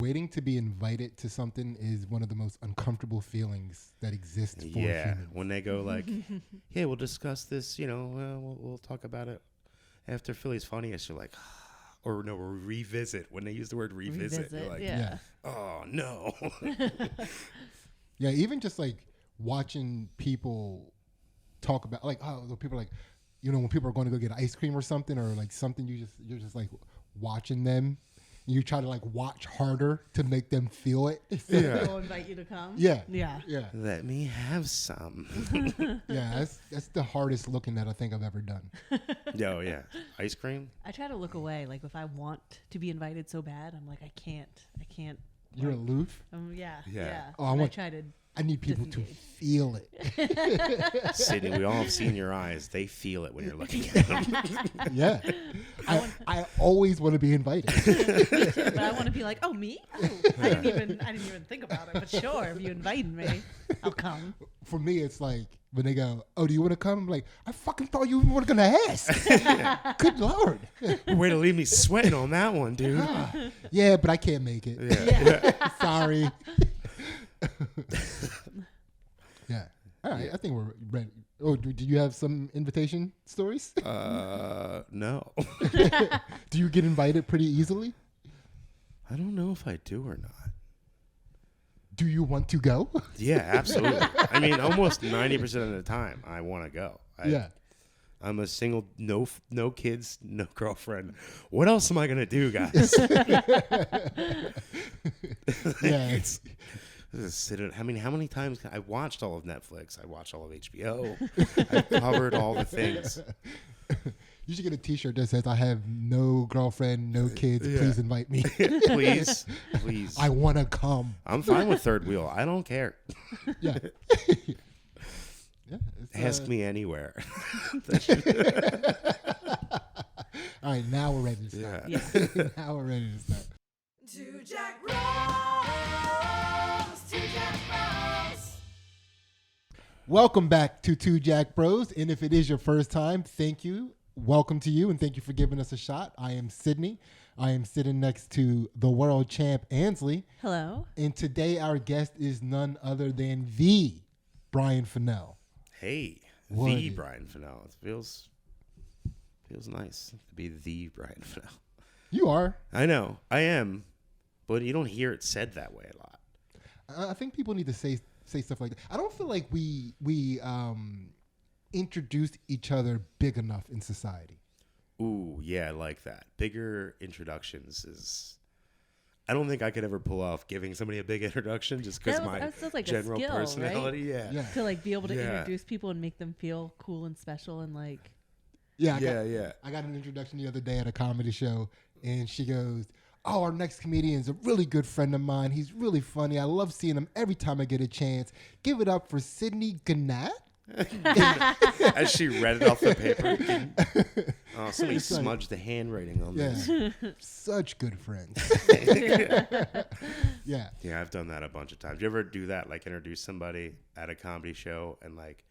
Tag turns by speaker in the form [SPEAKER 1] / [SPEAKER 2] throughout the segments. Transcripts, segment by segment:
[SPEAKER 1] waiting to be invited to something is one of the most uncomfortable feelings that exists for humans.
[SPEAKER 2] When they go like, yeah, we'll discuss this, we'll talk about it after Philly's Funniest. You're like, or no, we'll revisit. When they use the word revisit. You're like, oh, no.
[SPEAKER 1] Yeah, even just like watching people talk about, like, people are like, when people are going to go get ice cream or something, or like something, you're just like watching them. You try to like watch harder to make them feel it.
[SPEAKER 3] They'll invite you to come.
[SPEAKER 1] Yeah.
[SPEAKER 2] Let me have some.
[SPEAKER 1] Yeah, that's the hardest looking that I think I've ever done.
[SPEAKER 2] Oh yeah, ice cream.
[SPEAKER 3] I try to look away. Like if I want to be invited so bad, I'm like I can't.
[SPEAKER 1] You're aloof.
[SPEAKER 3] Yeah.
[SPEAKER 1] Oh,
[SPEAKER 3] I
[SPEAKER 1] need people to feel it.
[SPEAKER 2] Sidney, we all have seen your eyes. They feel it when you're looking at them.
[SPEAKER 1] Yeah. I always want to be invited.
[SPEAKER 3] But I want to be like, oh, me? Oh, I didn't even think about it. But sure, if you invited me, I'll come.
[SPEAKER 1] For me, it's like when they go, oh, do you want to come? I'm like, I fucking thought you weren't going to ask. Good Lord.
[SPEAKER 2] Way to leave me sweating on that one, dude.
[SPEAKER 1] Yeah, but I can't make it.
[SPEAKER 2] Yeah.
[SPEAKER 1] Sorry. Yeah. All right. I think we're ready. Oh, do you have some invitation stories?
[SPEAKER 2] No.
[SPEAKER 1] Do you get invited pretty easily?
[SPEAKER 2] I don't know if I do or not.
[SPEAKER 1] Do you want to go?
[SPEAKER 2] Yeah, absolutely. I mean, almost 90% of the time, I want to go. I'm a single, no kids, no girlfriend. What else am I going to do, guys?
[SPEAKER 1] Yeah.
[SPEAKER 2] How many times I watched all of Netflix? I watched all of HBO. I covered all the things.
[SPEAKER 1] You should get a T-shirt that says, I have no girlfriend, no kids. Please invite me.
[SPEAKER 2] Please.
[SPEAKER 1] I want to come.
[SPEAKER 2] I'm fine with third wheel. I don't care.
[SPEAKER 1] Yeah.
[SPEAKER 2] Ask me anywhere.
[SPEAKER 1] All right, now we're ready to start.
[SPEAKER 3] Yeah.
[SPEAKER 1] Now we're ready to start.
[SPEAKER 4] Two Jack Bros. Two Jack Bros.
[SPEAKER 1] Welcome back to Two Jack Bros. And if it is your first time, thank you. Welcome to you, and thank you for giving us a shot. I am Sidney. I am sitting next to the world champ, Ansley.
[SPEAKER 3] Hello.
[SPEAKER 1] And today our guest is none other than the Brian Finnell.
[SPEAKER 2] Hey,
[SPEAKER 1] What?
[SPEAKER 2] the Brian Finnell. It feels nice to be the Brian Finnell.
[SPEAKER 1] You are.
[SPEAKER 2] I know, I am, but you don't hear it said that way a lot.
[SPEAKER 1] I think people need to say stuff like that. I don't feel like we introduced each other big enough in society.
[SPEAKER 2] Ooh, yeah, I like that. Bigger introductions is... I don't think I could ever pull off giving somebody a big introduction just because my
[SPEAKER 3] like
[SPEAKER 2] general
[SPEAKER 3] a skill,
[SPEAKER 2] personality.
[SPEAKER 3] right?
[SPEAKER 1] Yeah.
[SPEAKER 3] To like be able to introduce people and make them feel cool and special and like...
[SPEAKER 1] Yeah. I got an introduction the other day at a comedy show, and she goes, oh, our next comedian is a really good friend of mine. He's really funny. I love seeing him every time I get a chance. Give it up for Sidney Gannett.
[SPEAKER 2] As she read it off the paper. Oh, somebody smudged the handwriting on this.
[SPEAKER 1] Such good friends. Yeah,
[SPEAKER 2] I've done that a bunch of times. Do you ever do that, like introduce somebody at a comedy show and like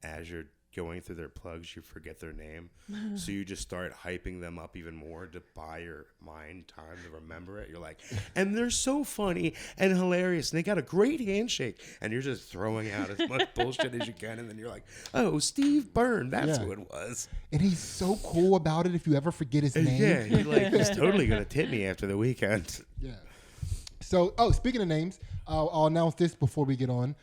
[SPEAKER 2] as you're going through their plugs, you forget their name. So you just start hyping them up even more to buy your mind time to remember it. You're like, and they're so funny and hilarious. And they got a great handshake. And you're just throwing out as much bullshit as you can. And then you're like, oh, Steve Byrne. That's who it was.
[SPEAKER 1] And he's so cool about it if you ever forget his name.
[SPEAKER 2] Yeah, he's totally going to tip me after the weekend.
[SPEAKER 1] Yeah. So, speaking of names, I'll announce this before we get on.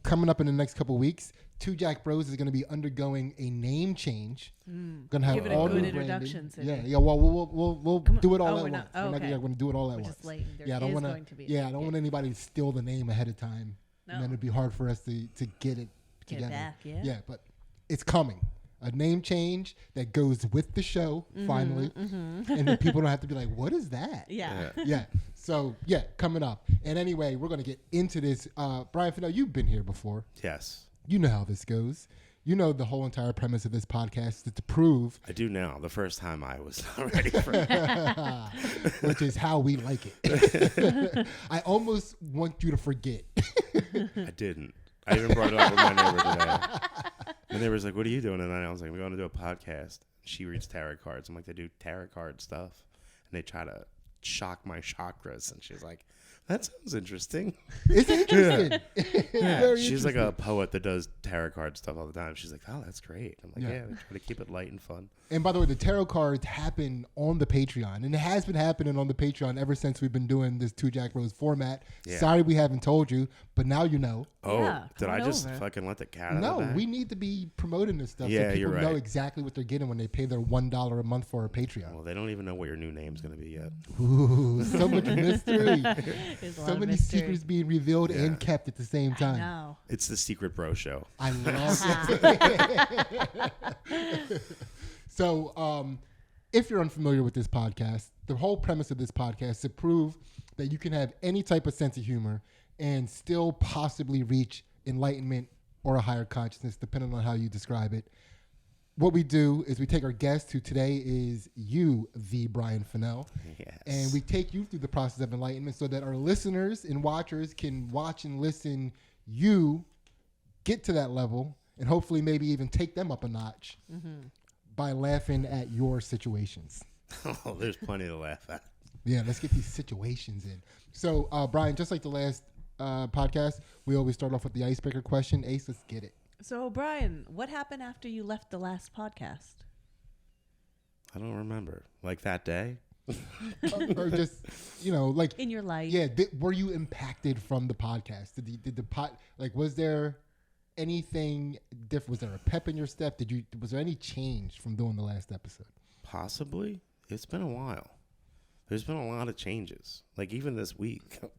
[SPEAKER 1] Coming up in the next couple weeks, Two Jack Bros is going to be undergoing a name change. Going to have
[SPEAKER 3] Give it
[SPEAKER 1] all
[SPEAKER 3] a good
[SPEAKER 1] new
[SPEAKER 3] introduction.
[SPEAKER 1] branding. Yeah. Well, we'll do it all at once. We're not going to do it all at once.
[SPEAKER 3] Just late.
[SPEAKER 1] I don't want to. Yeah, I don't want anybody to steal the name ahead of time, and then it'd be hard for us to get it together.
[SPEAKER 3] Back,
[SPEAKER 1] Yeah, but it's coming. A name change that goes with the show finally, and then people don't have to be like, "What is that?"
[SPEAKER 3] Yeah.
[SPEAKER 1] So coming up. And anyway, we're going to get into this. Brian Finnell, you've been here before.
[SPEAKER 2] Yes.
[SPEAKER 1] You know how this goes. You know the whole entire premise of this podcast is to prove.
[SPEAKER 2] I do now. The first time I was not ready for it.
[SPEAKER 1] Which is how we like it. I almost want you to forget.
[SPEAKER 2] I didn't. I even brought it up with my neighbor today. My neighbor's like, what are you doing tonight? I was like, we're going to do a podcast. She reads tarot cards. I'm like, they do tarot card stuff. And they try to shock my chakras. And she's like, that sounds interesting.
[SPEAKER 1] It's interesting.
[SPEAKER 2] Yeah.
[SPEAKER 1] Very
[SPEAKER 2] She's like
[SPEAKER 1] interesting.
[SPEAKER 2] a poet that does tarot card stuff all the time. She's like, oh, that's great. I'm like, yeah, we try to keep it light and fun.
[SPEAKER 1] And by the way, the tarot cards happen on the Patreon, and it has been happening on the Patreon ever since we've been doing this Two Jack Bros format.
[SPEAKER 2] Yeah.
[SPEAKER 1] Sorry we haven't told you, but now you know.
[SPEAKER 2] Oh,
[SPEAKER 3] Yeah,
[SPEAKER 2] did
[SPEAKER 3] come
[SPEAKER 2] I
[SPEAKER 3] on
[SPEAKER 2] just
[SPEAKER 3] over.
[SPEAKER 2] fucking let the cat out of
[SPEAKER 1] No,
[SPEAKER 2] the bag?
[SPEAKER 1] we need to be promoting this stuff
[SPEAKER 2] Yeah,
[SPEAKER 1] so people
[SPEAKER 2] you're
[SPEAKER 1] know
[SPEAKER 2] right.
[SPEAKER 1] exactly what they're getting when they pay their $1 a month for a Patreon.
[SPEAKER 2] Well, they don't even know what your new name's going to be yet.
[SPEAKER 1] Ooh, so much mystery.
[SPEAKER 3] There's a lot
[SPEAKER 1] So
[SPEAKER 3] of
[SPEAKER 1] many
[SPEAKER 3] mystery.
[SPEAKER 1] secrets being revealed
[SPEAKER 2] Yeah.
[SPEAKER 1] and kept at the same time.
[SPEAKER 3] No.
[SPEAKER 2] It's the Secret Bro Show.
[SPEAKER 1] I love it. So, if you're unfamiliar with this podcast, the whole premise of this podcast is to prove that you can have any type of sense of humor and still possibly reach enlightenment or a higher consciousness, depending on how you describe it. What we do is we take our guest, who today is you, the Brian Finnell,
[SPEAKER 2] Yes.
[SPEAKER 1] and we take you through the process of enlightenment so that our listeners and watchers can watch and listen you get to that level and hopefully maybe even take them up a notch by laughing at your situations.
[SPEAKER 2] Oh, there's plenty to laugh at.
[SPEAKER 1] Yeah, let's get these situations in. So, Brian, just like the last podcast, we always start off with the icebreaker question. Ace, let's get it.
[SPEAKER 3] So, Brian, what happened after you left the last podcast?
[SPEAKER 2] I don't remember. Like that day?
[SPEAKER 1] Or just, like,
[SPEAKER 3] In your life?
[SPEAKER 1] yeah, were you impacted from the podcast? Did the was there anything different? Was there a pep in your step? Was there any change from doing the last episode?
[SPEAKER 2] Possibly. It's been a while. There's been a lot of changes. Like even this week, I've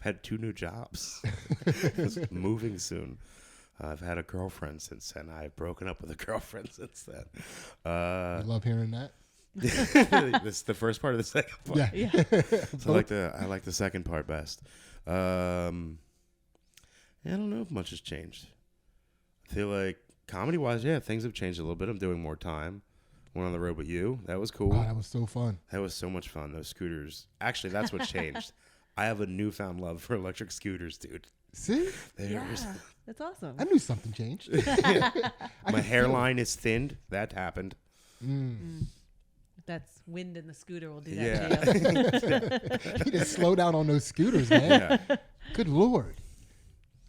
[SPEAKER 2] had 2 new jobs. Moving soon. I've had a girlfriend since then. I've broken up with a girlfriend since then.
[SPEAKER 1] I love hearing that.
[SPEAKER 2] This is the first part of the second part.
[SPEAKER 1] Yeah.
[SPEAKER 3] Yeah.
[SPEAKER 2] So I like the second part best. I don't know if much has changed. I feel like comedy wise, yeah, things have changed a little bit. I'm doing more time. Went on the road with you. That was cool.
[SPEAKER 1] Oh, that was so fun.
[SPEAKER 2] That was so much fun. Those scooters. Actually, that's what changed. I have a newfound love for electric scooters, dude.
[SPEAKER 1] See?
[SPEAKER 3] Yeah. That's awesome.
[SPEAKER 1] I knew something changed.
[SPEAKER 2] My hairline is thinned. That happened.
[SPEAKER 3] That's wind in the scooter will do
[SPEAKER 2] Yeah.
[SPEAKER 3] that to you.
[SPEAKER 1] You need to slow down on those scooters, man.
[SPEAKER 2] Yeah.
[SPEAKER 1] Good Lord.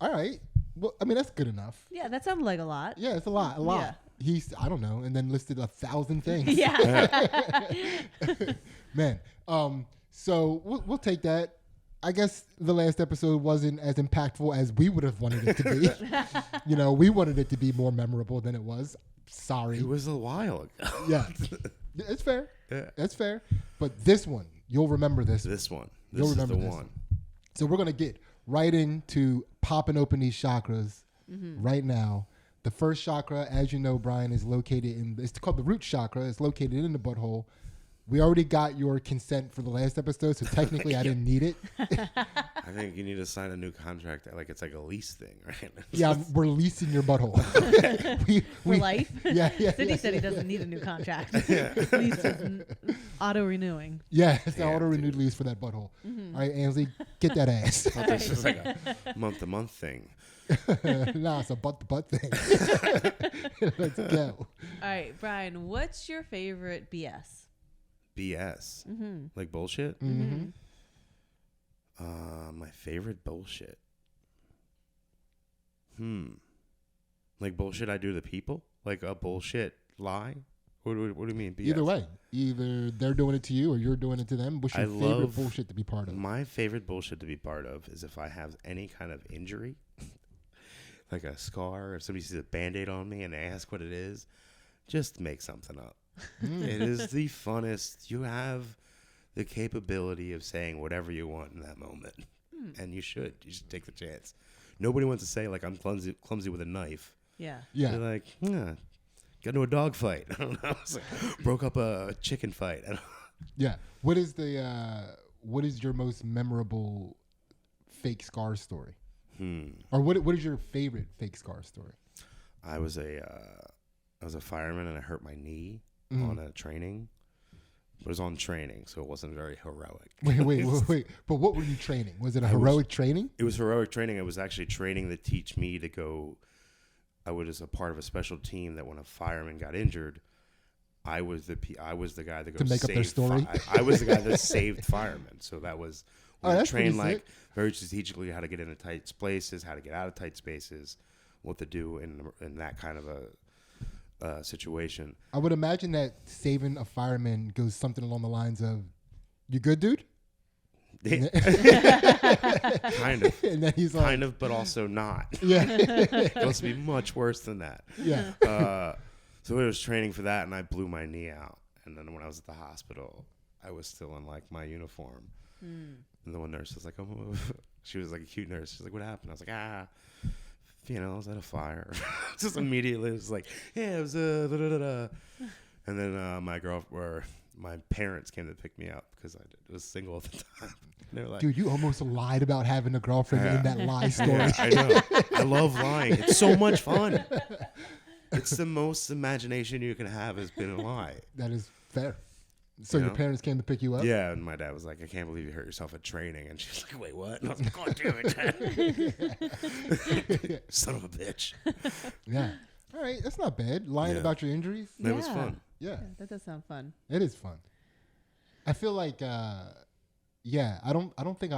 [SPEAKER 1] All right. Well, I mean, that's good enough.
[SPEAKER 3] Yeah, that sounded like a lot.
[SPEAKER 1] Yeah, it's a lot.
[SPEAKER 3] Yeah.
[SPEAKER 1] He's, I don't know, and then listed 1,000 things.
[SPEAKER 3] Yeah.
[SPEAKER 1] Man. So we'll take that. I guess the last episode wasn't as impactful as we would have wanted it to be. We wanted it to be more memorable than it was. Sorry.
[SPEAKER 2] It was a while ago.
[SPEAKER 1] Yeah. It's fair.
[SPEAKER 2] Yeah.
[SPEAKER 1] That's fair. But this one, you'll remember this.
[SPEAKER 2] This one.
[SPEAKER 1] You'll
[SPEAKER 2] This is the
[SPEAKER 1] remember this.
[SPEAKER 2] one.
[SPEAKER 1] So we're going to get right into popping open these chakras right now. The first chakra, as you know, Brian, is located it's called the root chakra. It's located in the butthole. We already got your consent for the last episode, so technically I didn't need it.
[SPEAKER 2] I think you need to sign a new contract. Like it's like a lease thing, right?
[SPEAKER 1] Yeah, we're leasing your butthole.
[SPEAKER 3] For life.
[SPEAKER 1] Yeah.
[SPEAKER 3] Sidney said he doesn't need a new contract. Lease is auto-renewing.
[SPEAKER 1] Yeah, it's the
[SPEAKER 2] Damn,
[SPEAKER 1] auto-renewed lease for that butthole. All right, Ansley, get that ass.
[SPEAKER 2] This is like a month-to-month thing.
[SPEAKER 1] Nah, it's a butt-to-butt thing. Let's go.
[SPEAKER 3] All right, Brian, what's your favorite BS?
[SPEAKER 2] BS. Like bullshit?
[SPEAKER 1] Mm-hmm.
[SPEAKER 2] My favorite bullshit. Like bullshit I do to people? Like a bullshit lie? What do you mean BS?
[SPEAKER 1] Either way. Either they're doing it to you or you're doing it to them. What's your
[SPEAKER 2] I
[SPEAKER 1] favorite
[SPEAKER 2] love
[SPEAKER 1] bullshit to be part of?
[SPEAKER 2] My favorite bullshit to be part of is if I have any kind of injury, like a scar, if somebody sees a Band-Aid on me and they ask what it is, just make something up. It is the funnest. You have the capability of saying whatever you want in that moment. And you should take the chance. Nobody wants to say, like, I'm clumsy with a knife.
[SPEAKER 3] Yeah.
[SPEAKER 1] Yeah.
[SPEAKER 2] They're like, got into a dog fight. I don't know. It's like, broke up a chicken fight.
[SPEAKER 1] Yeah. What is your most memorable fake scar story? Or what is your favorite fake scar story?
[SPEAKER 2] I was a fireman and I hurt my knee on a training. It was on training, so it wasn't very heroic.
[SPEAKER 1] Wait. But what were you training? Was it a heroic training?
[SPEAKER 2] It was heroic training. I was actually training to teach me to go. I was a part of a special team that when a fireman got injured, I was the guy that goes
[SPEAKER 1] To make up their
[SPEAKER 2] save
[SPEAKER 1] story?
[SPEAKER 2] I was the guy that saved firemen. So that was we
[SPEAKER 1] Oh,
[SPEAKER 2] were
[SPEAKER 1] that's pretty
[SPEAKER 2] trained like
[SPEAKER 1] sick.
[SPEAKER 2] very strategically how to get into tight places, how to get out of tight spaces, what to do in that kind of a situation.
[SPEAKER 1] I would imagine that saving a fireman goes something along the lines of, "You good, dude?"
[SPEAKER 2] kind of,
[SPEAKER 1] And then he's like,
[SPEAKER 2] kind of, but also not.
[SPEAKER 1] "Yeah,
[SPEAKER 2] It must be much worse than that.
[SPEAKER 1] yeah."
[SPEAKER 2] So I was training for that, and I blew my knee out. And then when I was at the hospital, I was still in like my uniform. And the one nurse was like, "Oh," she was like a cute nurse. She's like, "What happened?" I was like, I was at a fire." Just immediately, it was like, "Yeah, it was And then my parents came to pick me up because I was single at the time. And they were like,
[SPEAKER 1] Dude, you almost lied about having a girlfriend in that lie story.
[SPEAKER 2] Yeah, I know. I love lying. It's so much fun. It's the most imagination you can have has been a lie.
[SPEAKER 1] That is fair. So
[SPEAKER 2] You
[SPEAKER 1] your
[SPEAKER 2] know?
[SPEAKER 1] parents came to pick you up?
[SPEAKER 2] Yeah, and my dad was like, "I can't believe you hurt yourself at training." And she's like, "Wait, what?" And I was like, "God damn it, Dad." Son of a bitch.
[SPEAKER 1] Yeah. All right, that's not bad. Lying
[SPEAKER 2] Yeah.
[SPEAKER 1] about your injuries?
[SPEAKER 2] That was
[SPEAKER 3] Yeah.
[SPEAKER 2] fun.
[SPEAKER 1] Yeah,
[SPEAKER 3] Yeah, that does sound fun.
[SPEAKER 1] it is fun. I feel like, I don't think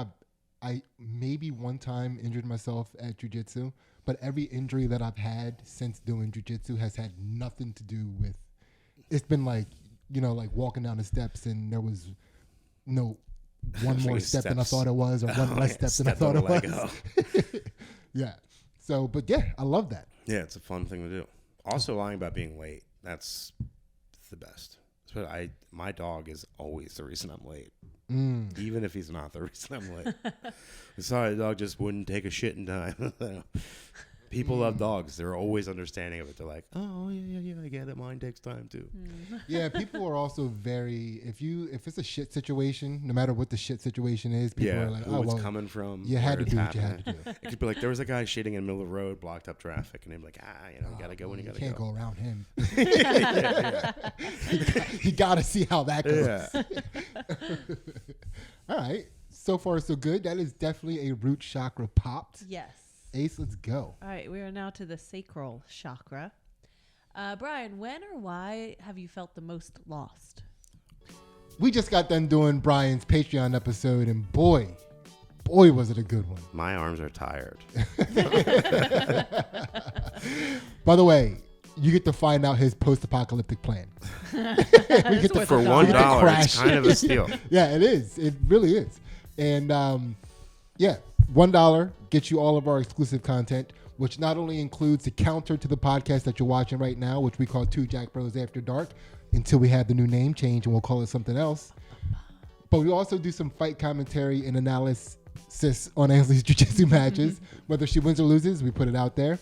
[SPEAKER 1] I maybe one time injured myself at jiu-jitsu, but every injury that I've had since doing jiu-jitsu has had nothing to do with, it's been like, like walking down the steps and there was no one more step than I thought it was, or one less step than I thought it was. Yeah. So, but yeah, I love that.
[SPEAKER 2] Yeah, it's a fun thing to do. Also, lying about being late. That's the best. My dog is always the reason I'm late. Even if he's not the reason I'm late. Sorry, the dog just wouldn't take a shit in time. People love dogs. They're always understanding of it. They're like, "Oh, yeah, I get it. Mine takes time too."
[SPEAKER 1] Yeah, people are also very, if it's a shit situation, no matter what the shit situation is, people
[SPEAKER 2] Yeah,
[SPEAKER 1] are like,
[SPEAKER 2] who
[SPEAKER 1] "Oh,
[SPEAKER 2] it's
[SPEAKER 1] well,
[SPEAKER 2] coming from.
[SPEAKER 1] you had
[SPEAKER 2] where
[SPEAKER 1] to do
[SPEAKER 2] it's
[SPEAKER 1] what you had to
[SPEAKER 2] happening.
[SPEAKER 1] do."
[SPEAKER 2] It could be like, there was a guy shitting in the middle of the road, blocked up traffic, and they'd be like, you gotta go when you gotta
[SPEAKER 1] can't
[SPEAKER 2] go.
[SPEAKER 1] go around him.
[SPEAKER 2] Yeah.
[SPEAKER 1] You gotta see how that goes.
[SPEAKER 2] Yeah.
[SPEAKER 1] All right. So far, so good. That is definitely a root chakra popped.
[SPEAKER 3] Yes.
[SPEAKER 1] Ace, let's go.
[SPEAKER 3] All right, we are now to the sacral chakra. Brian, when or why have you felt the most lost?
[SPEAKER 1] We just got done doing Brian's Patreon episode, and boy, was it a good one.
[SPEAKER 2] My arms are tired.
[SPEAKER 1] By the way, you get to find out his post-apocalyptic plan. We get to
[SPEAKER 2] For
[SPEAKER 3] $1,
[SPEAKER 2] $1,
[SPEAKER 1] crash.
[SPEAKER 2] it's kind of a steal.
[SPEAKER 1] Yeah, it is. It really is. And $1 gets you all of our exclusive content, which not only includes the counter to the podcast that you're watching right now, which we call Two Jack Bros After Dark, until we have the new name change and we'll call it something else. But we also do some fight commentary and analysis on Ansley's jiu-jitsu matches. Whether she wins or loses, we put it out there.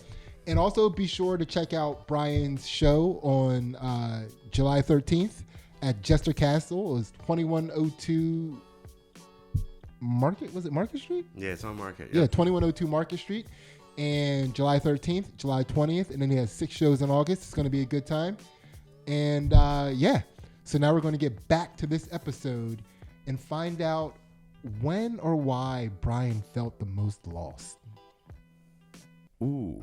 [SPEAKER 1] And also be sure to check out Brian's show on July 13th at Jester Castle. It was 2102 Market. Was it Market Street?
[SPEAKER 2] Yeah, it's on Market.
[SPEAKER 1] Yeah, 2102 Market Street. And July 13th, July 20th. And then he has 6 shows in August. It's going to be a good time. And so now we're going to get back to this episode and find out when or why Brian felt the most lost.
[SPEAKER 2] Ooh.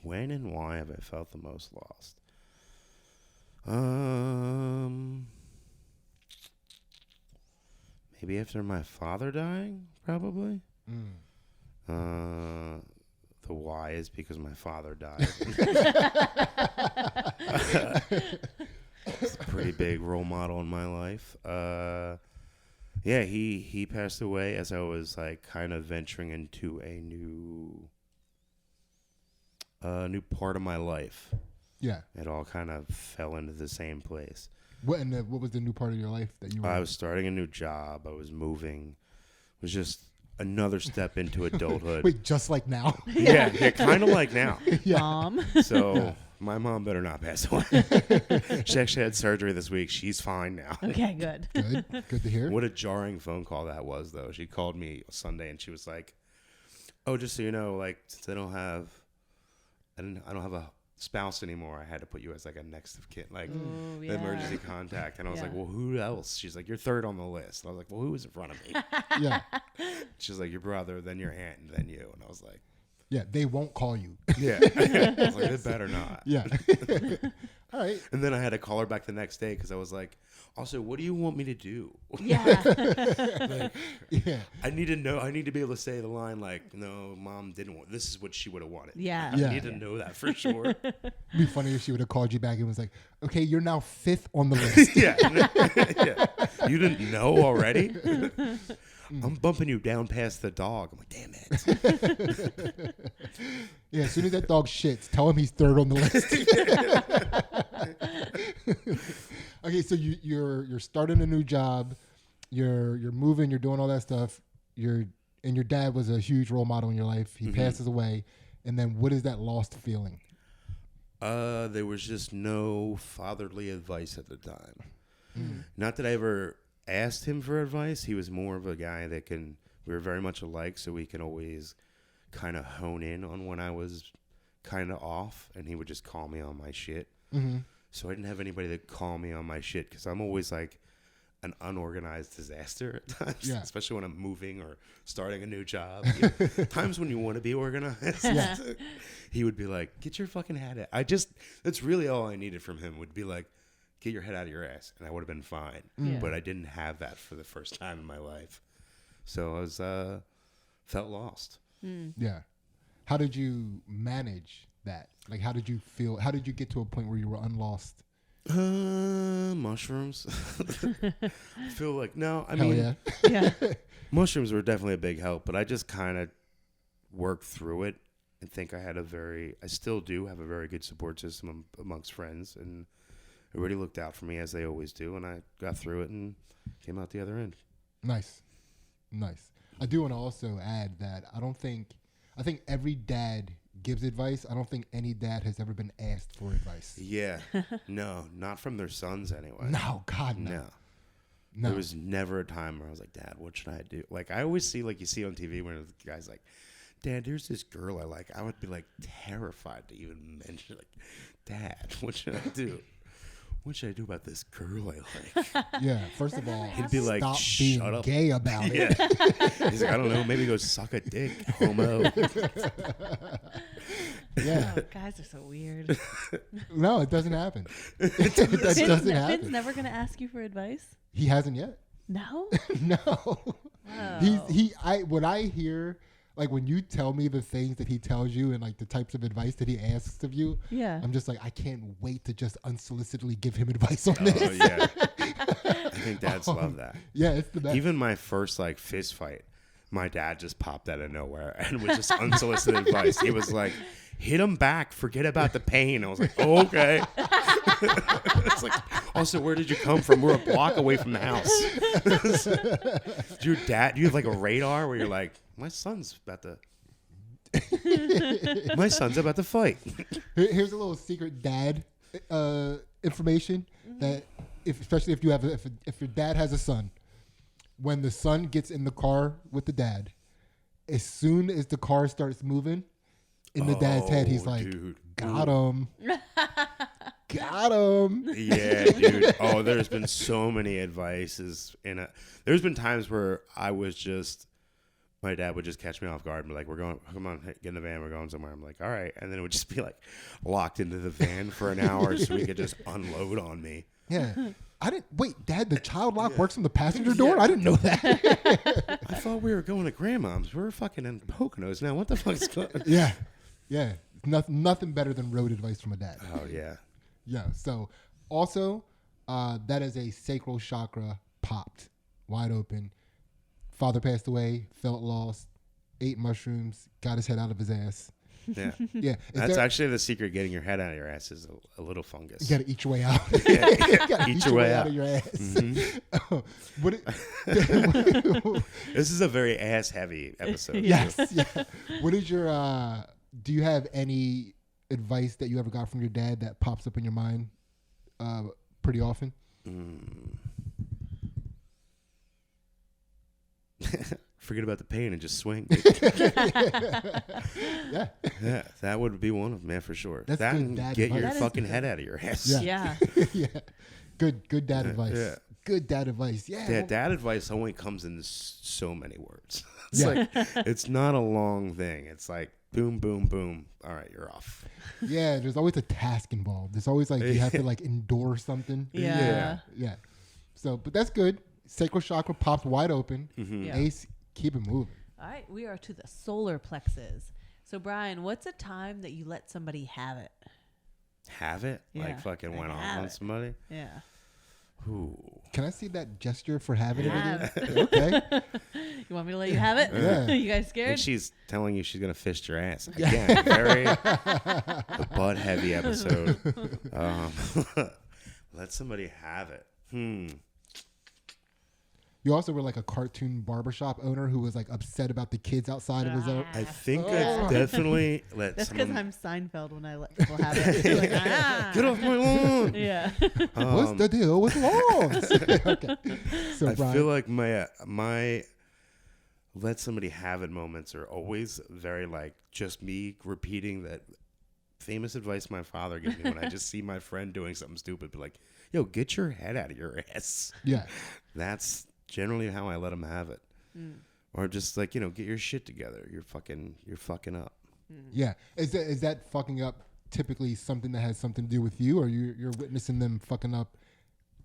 [SPEAKER 2] When and why have I felt the most lost? Maybe after my father dying, probably. The why is because my father died. It's a pretty big role model in my life. Yeah, he passed away as I was like kind of venturing into a new part of my life.
[SPEAKER 1] Yeah.
[SPEAKER 2] It all kind of fell into the same place.
[SPEAKER 1] What was the new part of your life that you were?
[SPEAKER 2] I was starting a new job. I was moving. It was just another step into adulthood.
[SPEAKER 1] Wait, just like now?
[SPEAKER 2] Yeah, kind of like now.
[SPEAKER 1] Yeah.
[SPEAKER 3] Mom.
[SPEAKER 2] So my mom better not pass away. She actually had surgery this week. She's fine now.
[SPEAKER 3] Okay, good.
[SPEAKER 1] Good to hear.
[SPEAKER 2] What a jarring phone call that was, though. She called me Sunday and she was like, "Oh, just so you know, like since I don't have a spouse anymore, I had to put you as like a next of kin, like
[SPEAKER 3] Ooh,
[SPEAKER 2] the
[SPEAKER 3] yeah.
[SPEAKER 2] emergency contact." And I was like,
[SPEAKER 3] Yeah.
[SPEAKER 2] "Well, who else?" She's like, "You're third on the list." And I was like, "Well, who was in front of me?"
[SPEAKER 1] Yeah.
[SPEAKER 2] She's like, "Your brother, then your aunt, and then you." And I was like,
[SPEAKER 1] Yeah, they won't call you.
[SPEAKER 2] Yeah. I was like, it better not.
[SPEAKER 1] Yeah. All right.
[SPEAKER 2] And then I had to call her back the next day because I was like, also, what do you want me to do?
[SPEAKER 3] Yeah.
[SPEAKER 1] Yeah.
[SPEAKER 2] I need to know. I need to be able to say the line like, no, Mom didn't want. This is what she would have wanted.
[SPEAKER 3] Yeah.
[SPEAKER 2] I
[SPEAKER 1] Yeah.
[SPEAKER 2] need to know that for sure.
[SPEAKER 1] It'd be funny if she would have called you back and was like, okay, you're now 5th on the list.
[SPEAKER 2] Yeah. Yeah. You didn't know already? I'm bumping you down past the dog. I'm like, damn it.
[SPEAKER 1] Yeah, as soon as that dog shits, tell him he's 3rd on the list. Okay, so you're starting a new job, you're moving, you're doing all that stuff. And your dad was a huge role model in your life. He passes away, and then what is that lost feeling?
[SPEAKER 2] There was just no fatherly advice at the time. Not that I ever asked him for advice. He was more of a guy that we were very much alike, so we can always kind of hone in on when I was kind of off, and he would just call me on my shit. So I didn't have anybody to call me on my shit because I'm always like an unorganized disaster at times, especially when I'm moving or starting a new job. Times when you want to be organized.
[SPEAKER 1] Yeah.
[SPEAKER 2] He would be like, get your fucking head out. That's really all I needed from him would be like, get your head out of your ass, and I would have been fine.
[SPEAKER 3] Yeah.
[SPEAKER 2] But I didn't have that for the first time in my life. So I was felt lost.
[SPEAKER 1] Yeah. How did you manage that? Like, how did you feel? How did you get to a point where you were unlost?
[SPEAKER 2] Mushrooms. I feel like, no, I
[SPEAKER 1] Hell
[SPEAKER 2] mean,
[SPEAKER 3] Yeah.
[SPEAKER 2] mushrooms were definitely a big help, but I just kind of worked through it and think I still do have a very good support system amongst friends, and everybody looked out for me as they always do, and I got through it and came out the other end.
[SPEAKER 1] Nice. I do want to also add that I think every dad gives advice. I don't think any dad has ever been asked for advice.
[SPEAKER 2] Yeah. No, not from their sons anyway.
[SPEAKER 1] No, God, no.
[SPEAKER 2] There was never a time where I was like, Dad, what should I do? Like, I always see, like, you see on TV when the guy's like, Dad, there's this girl I like. I would be, like, terrified to even mention, like, Dad, what should I do? What should I do about this girl I like?
[SPEAKER 1] Yeah, first of all,
[SPEAKER 2] He'd be like,
[SPEAKER 1] stop
[SPEAKER 2] shut
[SPEAKER 1] being
[SPEAKER 2] up.
[SPEAKER 1] gay about it.
[SPEAKER 2] Yeah. He's like, I don't know, maybe go suck a dick, homo.
[SPEAKER 1] Yeah.
[SPEAKER 3] Oh, guys are so weird.
[SPEAKER 1] No, it doesn't happen. That
[SPEAKER 3] Finn's,
[SPEAKER 1] doesn't
[SPEAKER 3] Finn's
[SPEAKER 1] happen.
[SPEAKER 3] never gonna ask you for advice.
[SPEAKER 1] He hasn't yet.
[SPEAKER 3] No.
[SPEAKER 1] No.
[SPEAKER 3] Oh.
[SPEAKER 1] When I hear, like, when you tell me the things that he tells you and like the types of advice that he asks of you,
[SPEAKER 3] Yeah.
[SPEAKER 1] I'm just like, I can't wait to just unsolicitedly give him advice on
[SPEAKER 2] Oh,
[SPEAKER 1] this.
[SPEAKER 2] yeah. I think dads love that.
[SPEAKER 1] Yeah, it's the best.
[SPEAKER 2] Even my first, like, fist fight, my dad just popped out of nowhere and was just unsolicited advice. He was like, hit him back, forget about the pain. I was like, oh, okay. It's like, also, where did you come from? We're a block away from the house. Do you have like a radar where you're like, my son's about to fight.
[SPEAKER 1] Here's a little secret dad information that especially if your dad has a son, when the son gets in the car with the dad, as soon as the car starts moving, in the dad's head, he's like,
[SPEAKER 2] dude.
[SPEAKER 1] got him. Got him.
[SPEAKER 2] Yeah, dude. Oh, there's been so many advices. There's been times where my dad would just catch me off guard and be like, come on, get in the van, we're going somewhere. I'm like, all right. And then it would just be like locked into the van for an hour so he could just unload on me.
[SPEAKER 1] Yeah. Dad, the child lock works on the passenger door? I didn't know that.
[SPEAKER 2] I thought we were going to grandmom's. We're fucking in Poconos now. What the fuck is going on?
[SPEAKER 1] Yeah. Yeah. Nothing better than road advice from a dad.
[SPEAKER 2] Oh, yeah.
[SPEAKER 1] Yeah. So also, that is a sacral chakra popped wide open. Father passed away, felt lost, ate mushrooms, got his head out of his ass.
[SPEAKER 2] Yeah.
[SPEAKER 1] Yeah.
[SPEAKER 2] That's actually the secret. Getting your head out of your ass is a little fungus.
[SPEAKER 1] You got to eat your way out.
[SPEAKER 2] Yeah.
[SPEAKER 1] You gotta
[SPEAKER 2] Eat your way out.
[SPEAKER 1] of your ass.
[SPEAKER 2] Mhm. This is a very ass heavy episode.
[SPEAKER 1] Yes. Yeah. What is your, do you have any advice that you ever got from your dad that pops up in your mind pretty often?
[SPEAKER 2] Forget about the pain and just swing.
[SPEAKER 1] Yeah.
[SPEAKER 2] Yeah, that would be one of them, man, for sure.
[SPEAKER 1] That's
[SPEAKER 2] that
[SPEAKER 1] good
[SPEAKER 2] and
[SPEAKER 1] dad
[SPEAKER 2] get your
[SPEAKER 1] advice.
[SPEAKER 3] That is
[SPEAKER 2] fucking
[SPEAKER 3] good.
[SPEAKER 2] head out of your ass.
[SPEAKER 1] Yeah.
[SPEAKER 3] Yeah.
[SPEAKER 1] Yeah. Good dad advice.
[SPEAKER 2] Yeah.
[SPEAKER 1] Good dad advice. Yeah.
[SPEAKER 2] Yeah, dad advice only comes in so many words. It's
[SPEAKER 1] Yeah.
[SPEAKER 2] like it's not a long thing. It's like boom, boom, boom. All right, you're off.
[SPEAKER 1] Yeah, there's always a task involved. There's always like you have to like endure something.
[SPEAKER 3] Yeah.
[SPEAKER 1] Yeah. So, but that's good. Sacral chakra pops wide open.
[SPEAKER 3] Yeah.
[SPEAKER 1] Ace, keep it moving.
[SPEAKER 3] All right, we are to the solar plexus. So, Brian, what's a time that you let somebody have it?
[SPEAKER 2] Have it?
[SPEAKER 3] Yeah.
[SPEAKER 2] Like fucking
[SPEAKER 3] Like
[SPEAKER 2] went off
[SPEAKER 3] have
[SPEAKER 2] on
[SPEAKER 3] it.
[SPEAKER 2] somebody?
[SPEAKER 3] Yeah.
[SPEAKER 2] Ooh.
[SPEAKER 1] Can I see that gesture for having
[SPEAKER 3] Have
[SPEAKER 1] it? Okay.
[SPEAKER 3] You want me to let you have it?
[SPEAKER 1] Yeah.
[SPEAKER 3] You guys
[SPEAKER 2] And
[SPEAKER 3] scared?
[SPEAKER 2] she's telling you she's going to fist your ass. Again, very the butt heavy episode. Let somebody have it.
[SPEAKER 1] You also were like a cartoon barbershop owner who was like upset about the kids outside of his own.
[SPEAKER 2] I think I've definitely let
[SPEAKER 3] That's because
[SPEAKER 2] someone...
[SPEAKER 3] I'm Seinfeld when I let people have it. Like,
[SPEAKER 2] Get off my lawn!
[SPEAKER 3] Yeah.
[SPEAKER 1] What's the deal with lawns? Okay. So,
[SPEAKER 2] I
[SPEAKER 1] Brian,
[SPEAKER 2] feel like my let somebody have it moments are always very like just me repeating that famous advice my father gave me when I just see my friend doing something stupid, be like, yo, get your head out of your ass.
[SPEAKER 1] yeah.
[SPEAKER 2] That's generally how I let them have it. Or just like, get your shit together. You're fucking up.
[SPEAKER 1] Yeah. Is that fucking up typically something that has something to do with you, or you're witnessing them fucking up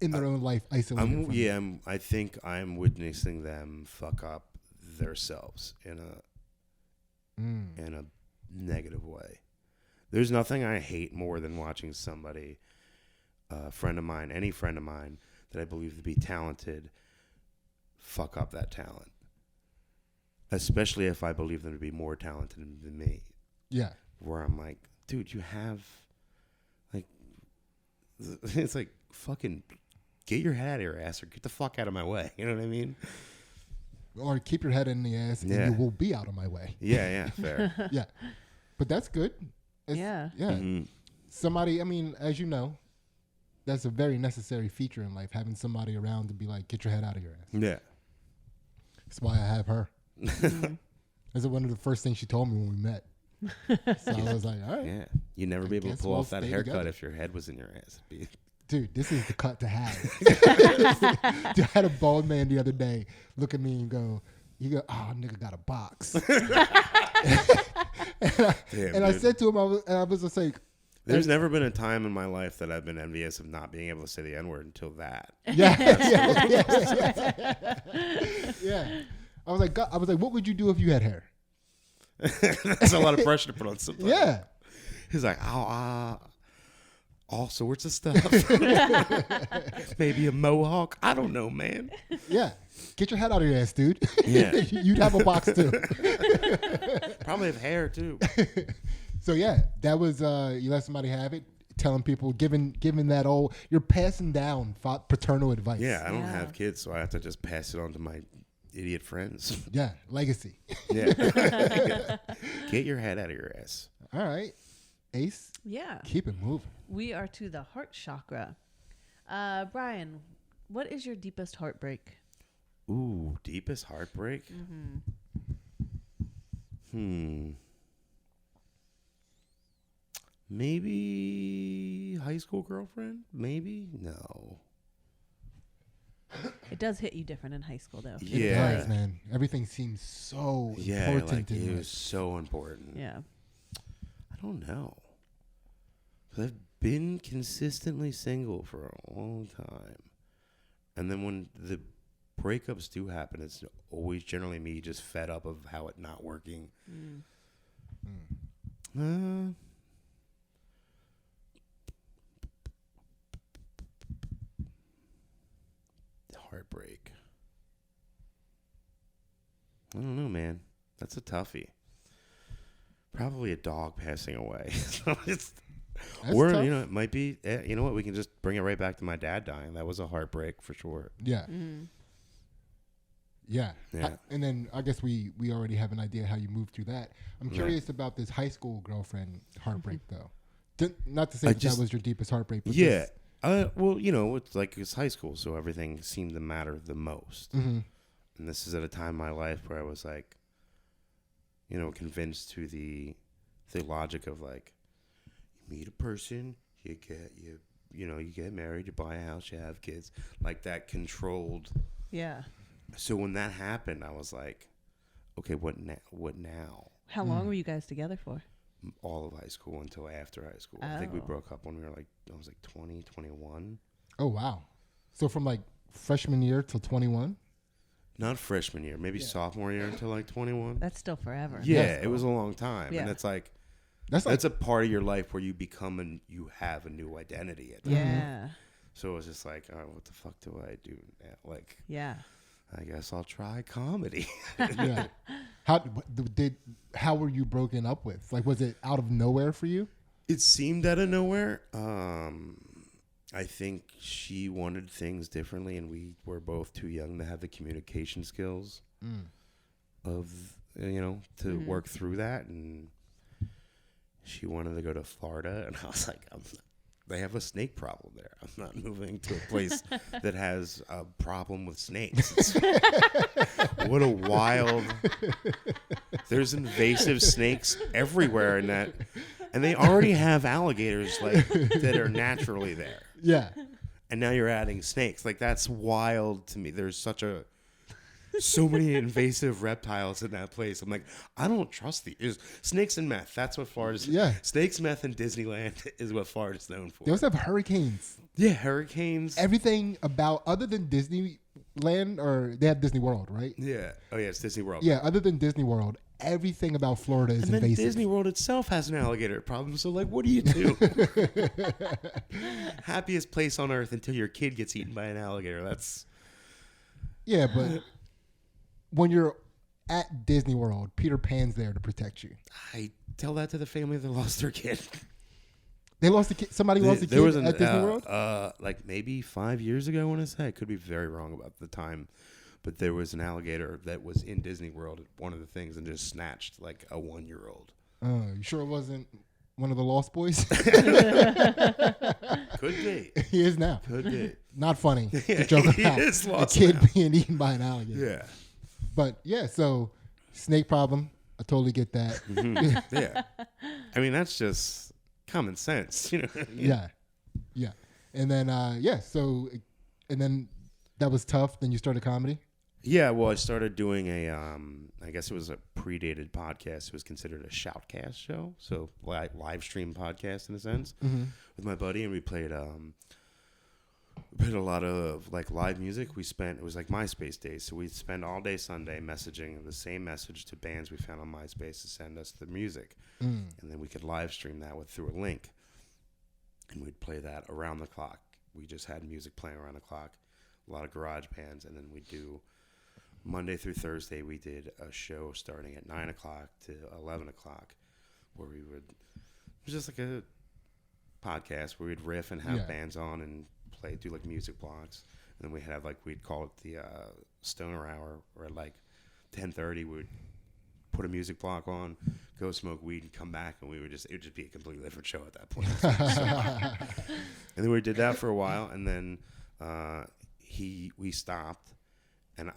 [SPEAKER 1] in their own life, isolated from you?
[SPEAKER 2] I think I'm witnessing them fuck up themselves in a negative way. There's nothing I hate more than watching somebody, a friend of mine, any friend of mine that I believe to be talented, fuck up that talent. Especially if I believe them to be more talented than me.
[SPEAKER 1] Yeah.
[SPEAKER 2] Where I'm like, dude, you have, like, it's like, fucking get your head out of your ass or get the fuck out of my way. You know what I mean?
[SPEAKER 1] Or keep your head in the ass
[SPEAKER 2] Yeah.
[SPEAKER 1] and you will be out of my way.
[SPEAKER 2] Yeah, fair.
[SPEAKER 1] Yeah. But that's good.
[SPEAKER 3] Yeah.
[SPEAKER 1] Yeah.
[SPEAKER 2] Mhm.
[SPEAKER 1] Somebody, I mean, as you know, that's a very necessary feature in life, having somebody around to be like, get your head out of your ass.
[SPEAKER 2] Yeah.
[SPEAKER 1] That's why I have her. That's one of the first things she told me when we met. So I was like, all right.
[SPEAKER 2] Yeah. You'd never be able to
[SPEAKER 1] guess
[SPEAKER 2] pull
[SPEAKER 1] we'll
[SPEAKER 2] off that
[SPEAKER 1] stay
[SPEAKER 2] haircut
[SPEAKER 1] together.
[SPEAKER 2] if your head was in your ass. It'd be-
[SPEAKER 1] Dude, this is the cut to have. Dude, I had a bald man the other day look at me and go, oh, nigga got a box. and I
[SPEAKER 2] dude.
[SPEAKER 1] said to him, I was just like,
[SPEAKER 2] There's never been a time in my life that I've been envious of not being able to say the N-word until that.
[SPEAKER 1] yeah. I was like, what would you do if you had hair?
[SPEAKER 2] That's a lot of pressure to put on somebody.
[SPEAKER 1] Yeah.
[SPEAKER 2] He's like, all sorts of stuff. Maybe a mohawk. I don't know, man.
[SPEAKER 1] Yeah. Get your head out of your ass, dude.
[SPEAKER 2] Yeah.
[SPEAKER 1] You'd have a box too.
[SPEAKER 2] Probably have hair too.
[SPEAKER 1] So yeah, that was you let somebody have it, telling people, giving that old, you're passing down paternal advice.
[SPEAKER 2] Yeah, I don't
[SPEAKER 3] Yeah.
[SPEAKER 2] have kids, so I have to just pass it on to my idiot friends.
[SPEAKER 1] Yeah, legacy.
[SPEAKER 2] Yeah. Get your head out of your ass.
[SPEAKER 1] All right, Ace,
[SPEAKER 3] Yeah.
[SPEAKER 1] keep it moving.
[SPEAKER 3] We are to the heart chakra. Brian, what is your deepest heartbreak?
[SPEAKER 2] Ooh, deepest heartbreak? Maybe high school girlfriend? Maybe? No.
[SPEAKER 3] It does hit you different in high school, though.
[SPEAKER 1] It
[SPEAKER 2] Yeah.
[SPEAKER 1] does, man. Everything seems so
[SPEAKER 2] Yeah,
[SPEAKER 1] important
[SPEAKER 2] like
[SPEAKER 1] in
[SPEAKER 2] it
[SPEAKER 1] life.
[SPEAKER 2] was so important.
[SPEAKER 3] Yeah.
[SPEAKER 2] I don't know. 'Cause I've been consistently single for a long time. And then when the breakups do happen, it's always generally me just fed up of how it not working. Heartbreak. I don't know, man. That's a toughie. Probably a dog passing away. So it's,
[SPEAKER 1] That's
[SPEAKER 2] or
[SPEAKER 1] tough.
[SPEAKER 2] it might be. You know what? We can just bring it right back to my dad dying. That was a heartbreak for sure.
[SPEAKER 1] Yeah. Yeah.
[SPEAKER 2] Yeah.
[SPEAKER 1] And then I guess we already have an idea how you moved through that. I'm curious about this high school girlfriend heartbreak, though. Not to say that was your deepest heartbreak, but
[SPEAKER 2] Yeah.
[SPEAKER 1] just-
[SPEAKER 2] Well, it's high school, so everything seemed to matter the most.
[SPEAKER 1] Mhm.
[SPEAKER 2] And this is at a time in my life where I was like, convinced to the logic of like, you meet a person, you get married, you buy a house, you have kids, like that controlled.
[SPEAKER 3] Yeah.
[SPEAKER 2] So when that happened, I was like, okay, what now?
[SPEAKER 3] How long were you guys together for?
[SPEAKER 2] All of high school until after high school. I think we
[SPEAKER 3] Oh.
[SPEAKER 2] broke up when we were like, I was like 20, 21.
[SPEAKER 1] Oh wow. So from like freshman year till 21.
[SPEAKER 2] Not freshman year, maybe sophomore year until like 21.
[SPEAKER 3] That's still forever.
[SPEAKER 2] Yeah,
[SPEAKER 1] Yes.
[SPEAKER 2] it was a long time.
[SPEAKER 3] Yeah.
[SPEAKER 2] And it's like,
[SPEAKER 1] That's like
[SPEAKER 2] that's a part of your life where you become you have a new identity. At that point.
[SPEAKER 3] Yeah.
[SPEAKER 2] So it was just like, oh, what the fuck do I do now? Like,
[SPEAKER 3] Yeah.
[SPEAKER 2] I guess I'll try comedy.
[SPEAKER 1] yeah. How were you broken up with? Like, was it out of nowhere for you?
[SPEAKER 2] It seemed out of nowhere. I think she wanted things differently, and we were both too young to have the communication skills of, to work through that. And she wanted to go to Florida, and I was like, they have a snake problem there. I'm not moving to a place that has a problem with snakes. What a wild... There's invasive snakes everywhere in that. And they already have alligators that are naturally there.
[SPEAKER 1] Yeah.
[SPEAKER 2] And now you're adding snakes. Like, that's wild to me. There's so many invasive reptiles in that place. I'm like, I don't trust these. Snakes and meth. That's what Florida's.
[SPEAKER 1] Yeah.
[SPEAKER 2] Snakes, meth, and Disneyland is what Florida's known for.
[SPEAKER 1] They also have hurricanes.
[SPEAKER 2] Yeah, hurricanes.
[SPEAKER 1] Everything about, other than Disneyland, or they have Disney World, right?
[SPEAKER 2] Yeah. Oh, yeah, it's Disney World.
[SPEAKER 1] Yeah, other than Disney World, everything about Florida is
[SPEAKER 2] And then
[SPEAKER 1] invasive.
[SPEAKER 2] Disney World itself has an alligator problem. So, like, what do you do? Happiest place on earth until your kid gets eaten by an alligator. That's...
[SPEAKER 1] Yeah, but when you're at Disney World, Peter Pan's there to protect you.
[SPEAKER 2] I tell that to the family that lost their kid.
[SPEAKER 1] They lost a kid. Somebody lost a kid at Disney World?
[SPEAKER 2] Like maybe 5 years ago, I want to say. I could be very wrong about the time. But there was an alligator that was in Disney World at one of the things and just snatched like a 1-year-old.
[SPEAKER 1] You sure it wasn't one of the Lost Boys?
[SPEAKER 2] Could be.
[SPEAKER 1] He is now.
[SPEAKER 2] Could be.
[SPEAKER 1] Not funny to
[SPEAKER 2] Yeah,
[SPEAKER 1] joke
[SPEAKER 2] he
[SPEAKER 1] about
[SPEAKER 2] is
[SPEAKER 1] a
[SPEAKER 2] lost
[SPEAKER 1] kid
[SPEAKER 2] now.
[SPEAKER 1] being eaten by an alligator.
[SPEAKER 2] Yeah.
[SPEAKER 1] But yeah, so snake problem. I totally get that.
[SPEAKER 2] Yeah. I mean, that's just common sense, you know.
[SPEAKER 1] Yeah. Yeah. And then, and then that was tough. Then you started comedy.
[SPEAKER 2] Yeah, well, I started doing I guess it was a predated podcast. It was considered a shoutcast show, so live stream podcast in a sense, with my buddy, and we played a lot of like live music. It was like MySpace days, so we'd spend all day Sunday messaging the same message to bands we found on MySpace to send us the music, and then we could live stream that through a link, and we'd play that around the clock. We just had music playing around the clock, a lot of garage bands, and then we'd do Monday through Thursday. We did a show starting at 9 o'clock to 11 o'clock, where it was just like a podcast where we'd riff and have bands on and do like music blocks, and then we'd call it the stoner hour, where at like 10:30 we'd put a music block on, go smoke weed, and come back, and it would just be a completely different show at that point. And then we did that for a while, and then we stopped, and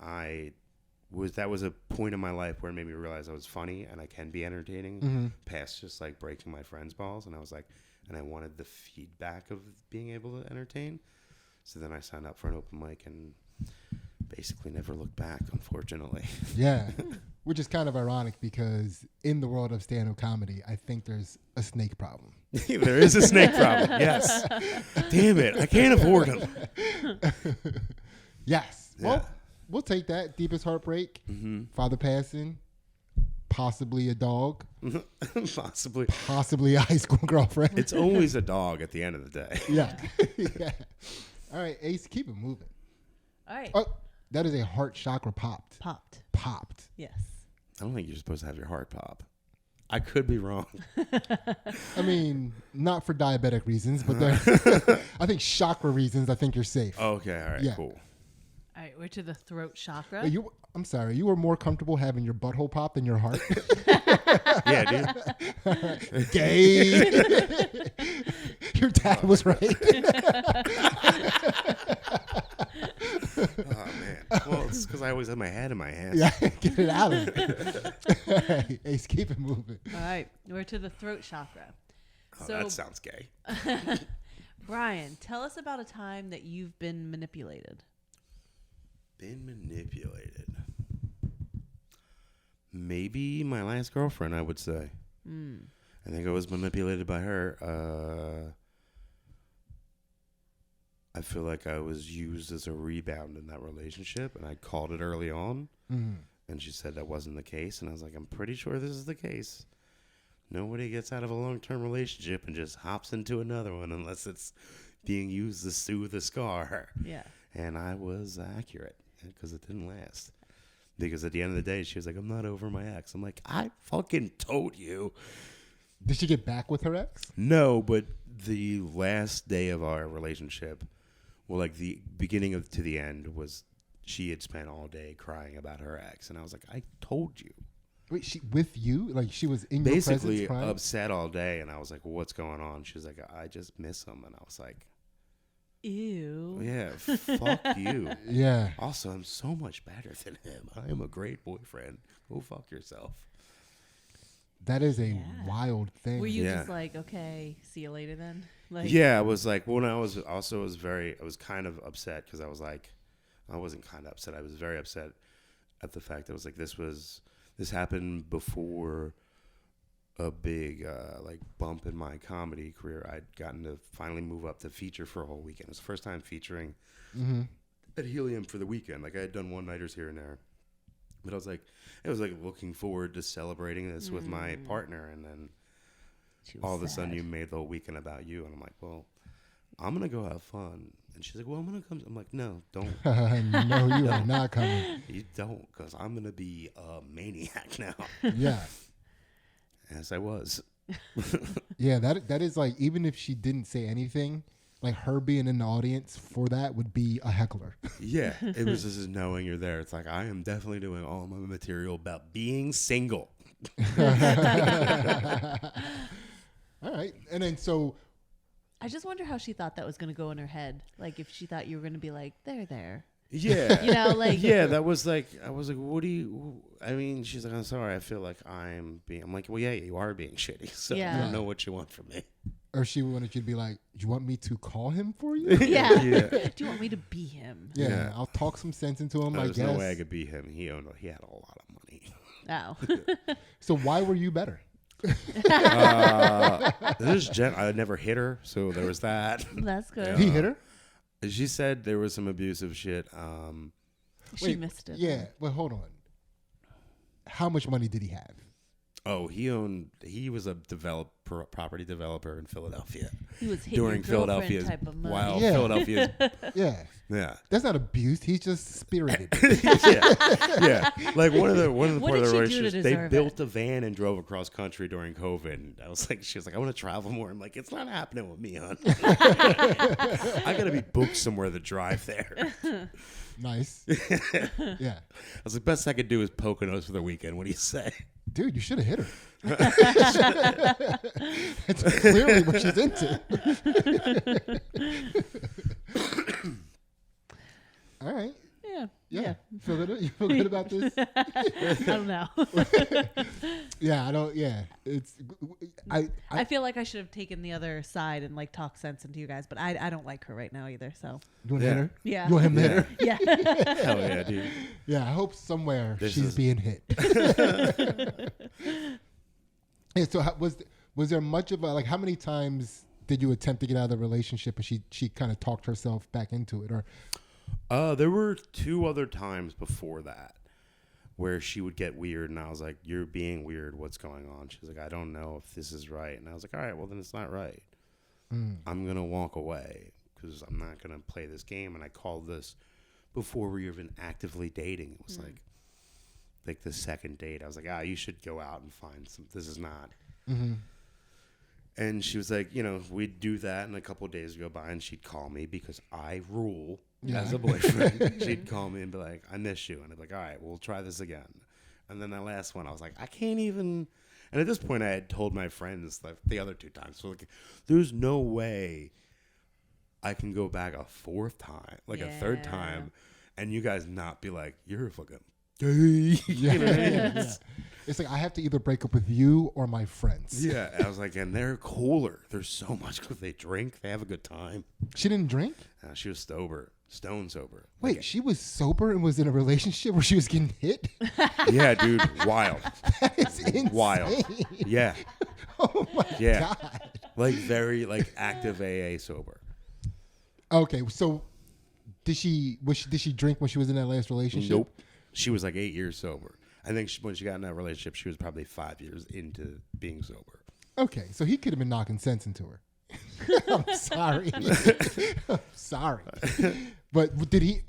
[SPEAKER 2] that was a point in my life where it made me realize I was funny and I can be entertaining past just like breaking my friends' balls, and I was like, and I wanted the feedback of being able to entertain. So then I signed up for an open mic and basically never looked back, unfortunately.
[SPEAKER 1] Yeah. Which is kind of ironic because in the world of stand-up comedy, I think there's a snake problem.
[SPEAKER 2] There is a snake problem. Yes. Damn it. I can't afford them.
[SPEAKER 1] Yes.
[SPEAKER 2] Yeah.
[SPEAKER 1] Well, we'll take that. Deepest heartbreak, father passing, possibly a dog, possibly a high school girlfriend.
[SPEAKER 2] It's always a dog at the end of the day.
[SPEAKER 1] Yeah. Yeah. All right, Ace, keep it moving.
[SPEAKER 3] All right.
[SPEAKER 1] Oh, that is a heart chakra popped. Popped.
[SPEAKER 3] Yes.
[SPEAKER 2] I don't think you're supposed to have your heart pop. I could be wrong.
[SPEAKER 1] I mean, not for diabetic reasons, but I think chakra reasons, I think you're safe.
[SPEAKER 2] Okay, all right,
[SPEAKER 1] Yeah.
[SPEAKER 2] cool.
[SPEAKER 3] All right, we're to the throat chakra.
[SPEAKER 1] I'm sorry, you were more comfortable having your butthole pop than your heart?
[SPEAKER 2] Yeah, dude.
[SPEAKER 1] Gay. Your dad was right.
[SPEAKER 2] Oh, man. Well, it's because I always have my head in my hands.
[SPEAKER 1] Yeah, get it out of it. All right, Ace, keep it moving.
[SPEAKER 3] All right, we're to the throat chakra.
[SPEAKER 2] Oh,
[SPEAKER 3] So,
[SPEAKER 2] that sounds gay.
[SPEAKER 3] Brian, tell us about a time that you've been manipulated.
[SPEAKER 2] Been manipulated. Maybe my last girlfriend, I would say. I think I was manipulated by her. I feel like I was used as a rebound in that relationship, and I called it early on. And she said that wasn't the case, and I was like, I'm pretty sure this is the case. Nobody gets out of a long-term relationship and just hops into another one unless it's being used to soothe a scar.
[SPEAKER 3] Yeah.
[SPEAKER 2] And I was accurate because it didn't last. Because at the end of the day, she was like, I'm not over my ex. I'm like, I fucking told you.
[SPEAKER 1] Did she get back with her ex?
[SPEAKER 2] No, but the last day of our relationship, well, like the beginning of to the end was she had spent all day crying about her ex. And I was like, I told you.
[SPEAKER 1] Wait, she with you? Like she was in your
[SPEAKER 2] Basically
[SPEAKER 1] presence crying?
[SPEAKER 2] upset all day. And I was like, well, what's going on? She was like, I just miss him. And I was like,
[SPEAKER 3] Ew.
[SPEAKER 2] yeah, fuck you.
[SPEAKER 1] Yeah.
[SPEAKER 2] Also, I'm so much better than him. I am a great boyfriend. Go fuck yourself.
[SPEAKER 1] That is a wild thing.
[SPEAKER 3] Were you
[SPEAKER 2] Yeah.
[SPEAKER 3] just like, okay, see you later then? Like,
[SPEAKER 2] Yeah, I was like, when I was also I was kind of upset because I was like, I wasn't kind of upset. I was very upset at the fact that it was like, this happened before a big like bump in my comedy career. I'd gotten to finally move up to feature for a whole weekend. It was the first time featuring at Helium for the weekend. Like I had done one-nighters here and there. But it was like looking forward to celebrating this with my partner, and then
[SPEAKER 3] She was
[SPEAKER 2] all of a sudden
[SPEAKER 3] sad.
[SPEAKER 2] you made the whole weekend about you, and I'm like, well, I'm gonna go have fun. And she's like, well, I'm gonna come. I'm like, no, don't.
[SPEAKER 1] No, you are not coming.
[SPEAKER 2] You don't, because I'm gonna be a maniac now.
[SPEAKER 1] Yeah.
[SPEAKER 2] As I was.
[SPEAKER 1] Yeah, that is like, even if she didn't say anything, like her being in the audience for that would be a heckler.
[SPEAKER 2] Yeah, it was just knowing you're there. It's like, I am definitely doing all my material about being single.
[SPEAKER 1] All right. And then so
[SPEAKER 3] I just wonder how she thought that was going to go in her head. Like if she thought you were going to be like, there.
[SPEAKER 2] Yeah.
[SPEAKER 3] You know, like.
[SPEAKER 2] Yeah, that was like, I was like, what do you, I mean, she's like, I'm sorry, I feel like I'm like, well, yeah, you are being shitty. So I
[SPEAKER 3] Yeah.
[SPEAKER 2] don't know what you want from me.
[SPEAKER 1] or she wanted you to be like, do you want me to call him for you?
[SPEAKER 3] Yeah.
[SPEAKER 2] Yeah.
[SPEAKER 3] Do you want me to be him?
[SPEAKER 1] Yeah,
[SPEAKER 2] Yeah.
[SPEAKER 1] I'll talk some sense into him, I
[SPEAKER 2] There's
[SPEAKER 1] guess.
[SPEAKER 2] no way I could beat him. He had a lot of money.
[SPEAKER 3] Oh.
[SPEAKER 1] So why were you better?
[SPEAKER 2] I never hit her, so there was that.
[SPEAKER 3] That's good.
[SPEAKER 1] He hit her?
[SPEAKER 2] She said there was some abusive shit.
[SPEAKER 3] She
[SPEAKER 1] Wait,
[SPEAKER 3] missed it.
[SPEAKER 1] Yeah, but hold on. How much money did he have?
[SPEAKER 2] Oh, he was a property developer in Philadelphia
[SPEAKER 3] He was hitting
[SPEAKER 2] during
[SPEAKER 3] your girlfriend
[SPEAKER 2] Philadelphia's
[SPEAKER 3] type of money.
[SPEAKER 2] while
[SPEAKER 1] Yeah.
[SPEAKER 2] Philadelphia's
[SPEAKER 1] Yeah.
[SPEAKER 2] yeah.
[SPEAKER 1] That's not abuse. He's just spirited.
[SPEAKER 2] Yeah. Like one of the
[SPEAKER 3] What
[SPEAKER 2] part of
[SPEAKER 3] did
[SPEAKER 2] the
[SPEAKER 3] she do to
[SPEAKER 2] relationships, they
[SPEAKER 3] deserve
[SPEAKER 2] built
[SPEAKER 3] it?
[SPEAKER 2] a van and drove across country during COVID. And she was like, I want to travel more. I'm like, it's not happening with me, hon. I gotta be booked somewhere to drive there.
[SPEAKER 1] Nice. Yeah.
[SPEAKER 2] I was like, best I could do is Poconos for the weekend. What do you say?
[SPEAKER 1] Dude, you should have hit her. That's clearly what she's into. All right.
[SPEAKER 3] Yeah.
[SPEAKER 1] Yeah. You feel good about this?
[SPEAKER 3] I don't know.
[SPEAKER 1] Yeah, I don't. Yeah. It's.
[SPEAKER 3] I feel like I should have taken the other side and like talk sense into you guys, but I don't like her right now either. So
[SPEAKER 1] You want to hit her?
[SPEAKER 3] Yeah.
[SPEAKER 1] You want him to hit her?
[SPEAKER 3] yeah.
[SPEAKER 2] Hell yeah, dude.
[SPEAKER 1] Yeah, I hope somewhere
[SPEAKER 2] This
[SPEAKER 1] she's
[SPEAKER 2] is-
[SPEAKER 1] being hit. Yeah, so was there much of a, like, how many times did you attempt to get out of the relationship and she kind of talked herself back into it? Or
[SPEAKER 2] There were 2 other times before that where she would get weird, and I was like, you're being weird. What's going on? She's like, I don't know if this is right. And I was like, all right, well, then it's not right. I'm going to walk away because I'm not going to play this game. And I called this before we were even actively dating. It was like the second date. I was like, you should go out and find some. This is not. And she was like, we'd do that, and a couple of days would go by, and she'd call me because I rule as a boyfriend. She'd call me and be like, I miss you. And I'd be like, all right, we'll try this again. And then that last one, I was like, I can't even. And at this point, I had told my friends like, the other 2 times. So like, there's no way I can go back a 4th time, like a 3rd
[SPEAKER 3] Yeah.
[SPEAKER 2] time, and you guys not be like, you're a fucking gay.
[SPEAKER 1] yeah,
[SPEAKER 2] You know what I mean?
[SPEAKER 1] yeah. It's like I have to either break up with you or my friends.
[SPEAKER 2] Yeah, I was like, and they're cooler. There's so much because they drink. They have a good time.
[SPEAKER 1] She didn't drink?
[SPEAKER 2] She was sober. stone sober.
[SPEAKER 1] Wait, she was sober and was in a relationship where she was getting hit?
[SPEAKER 2] Yeah, dude, wild.
[SPEAKER 1] That is insane.
[SPEAKER 2] Wild. Yeah.
[SPEAKER 1] Oh my
[SPEAKER 2] Yeah.
[SPEAKER 1] God.
[SPEAKER 2] Like very like active AA sober.
[SPEAKER 1] Okay, so did she drink when she was in that last relationship?
[SPEAKER 2] Nope. She was like 8 years sober. I think when she got in that relationship, she was probably 5 years into being sober.
[SPEAKER 1] Okay, so he could have been knocking sense into her. I'm sorry. I'm sorry. But did he?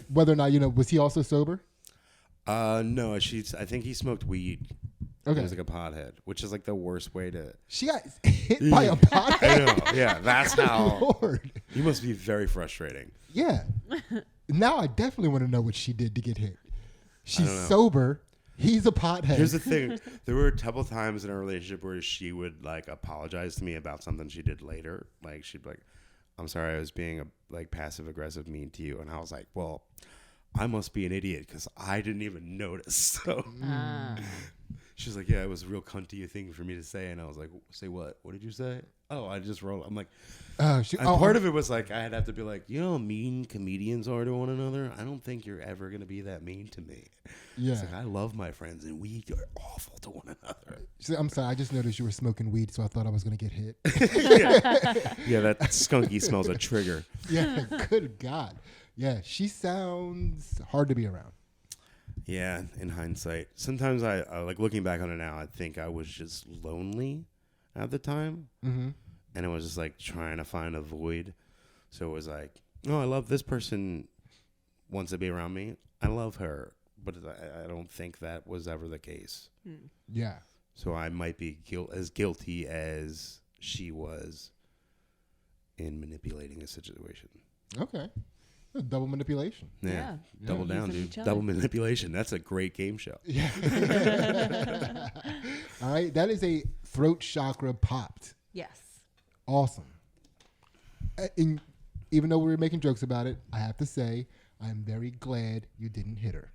[SPEAKER 1] Whether or not was he also sober?
[SPEAKER 2] No. I think he smoked weed.
[SPEAKER 1] Okay.
[SPEAKER 2] He was like a pothead, which is like the worst way to.
[SPEAKER 1] She got hit by a pothead.
[SPEAKER 2] I know. Yeah, that's how.
[SPEAKER 1] Lord.
[SPEAKER 2] You must be very frustrating.
[SPEAKER 1] Yeah. Now I definitely want to know what she did to get hit. She's
[SPEAKER 2] don't know.
[SPEAKER 1] sober. He's a pothead.
[SPEAKER 2] Here's the thing: there were a couple times in a relationship where she would like apologize to me about something she did later. Like she'd be like, "I'm sorry, I was being like passive aggressive, mean to you," and I was like, "Well, I must be an idiot because I didn't even notice." So she's like, "Yeah, it was a real cunty thing for me to say," and I was like, "Say what? What did you say?" Oh, I just rolled. I'm like, part of it was like I'd have to be like, you know how mean comedians are to one another? I don't think you're ever going to be that mean to me.
[SPEAKER 1] Yeah.
[SPEAKER 2] It's like, I love my friends and we are awful to one another.
[SPEAKER 1] She said, I'm sorry, I just noticed you were smoking weed, so I thought I was going to get hit.
[SPEAKER 2] Yeah, that skunky smells a trigger.
[SPEAKER 1] Yeah, good God. Yeah, she sounds hard to be around.
[SPEAKER 2] Yeah, in hindsight. Sometimes I like looking back on it now, I think I was just lonely at the time.
[SPEAKER 1] Mm-hmm.
[SPEAKER 2] And it was just like trying to find a void. So it was like, oh, I love this person wants to be around me. I love her. But I don't think that was ever the case.
[SPEAKER 1] Yeah.
[SPEAKER 2] So I might be as guilty as she was in manipulating a situation.
[SPEAKER 1] Okay. Double manipulation.
[SPEAKER 2] Yeah. Double
[SPEAKER 3] Using
[SPEAKER 2] down, dude.
[SPEAKER 3] each other.
[SPEAKER 2] Double manipulation. That's a great game show.
[SPEAKER 1] Yeah. All right. That is a throat chakra popped.
[SPEAKER 3] Yes.
[SPEAKER 1] Awesome. And even though we were making jokes about it, I have to say I'm very glad you didn't hit her.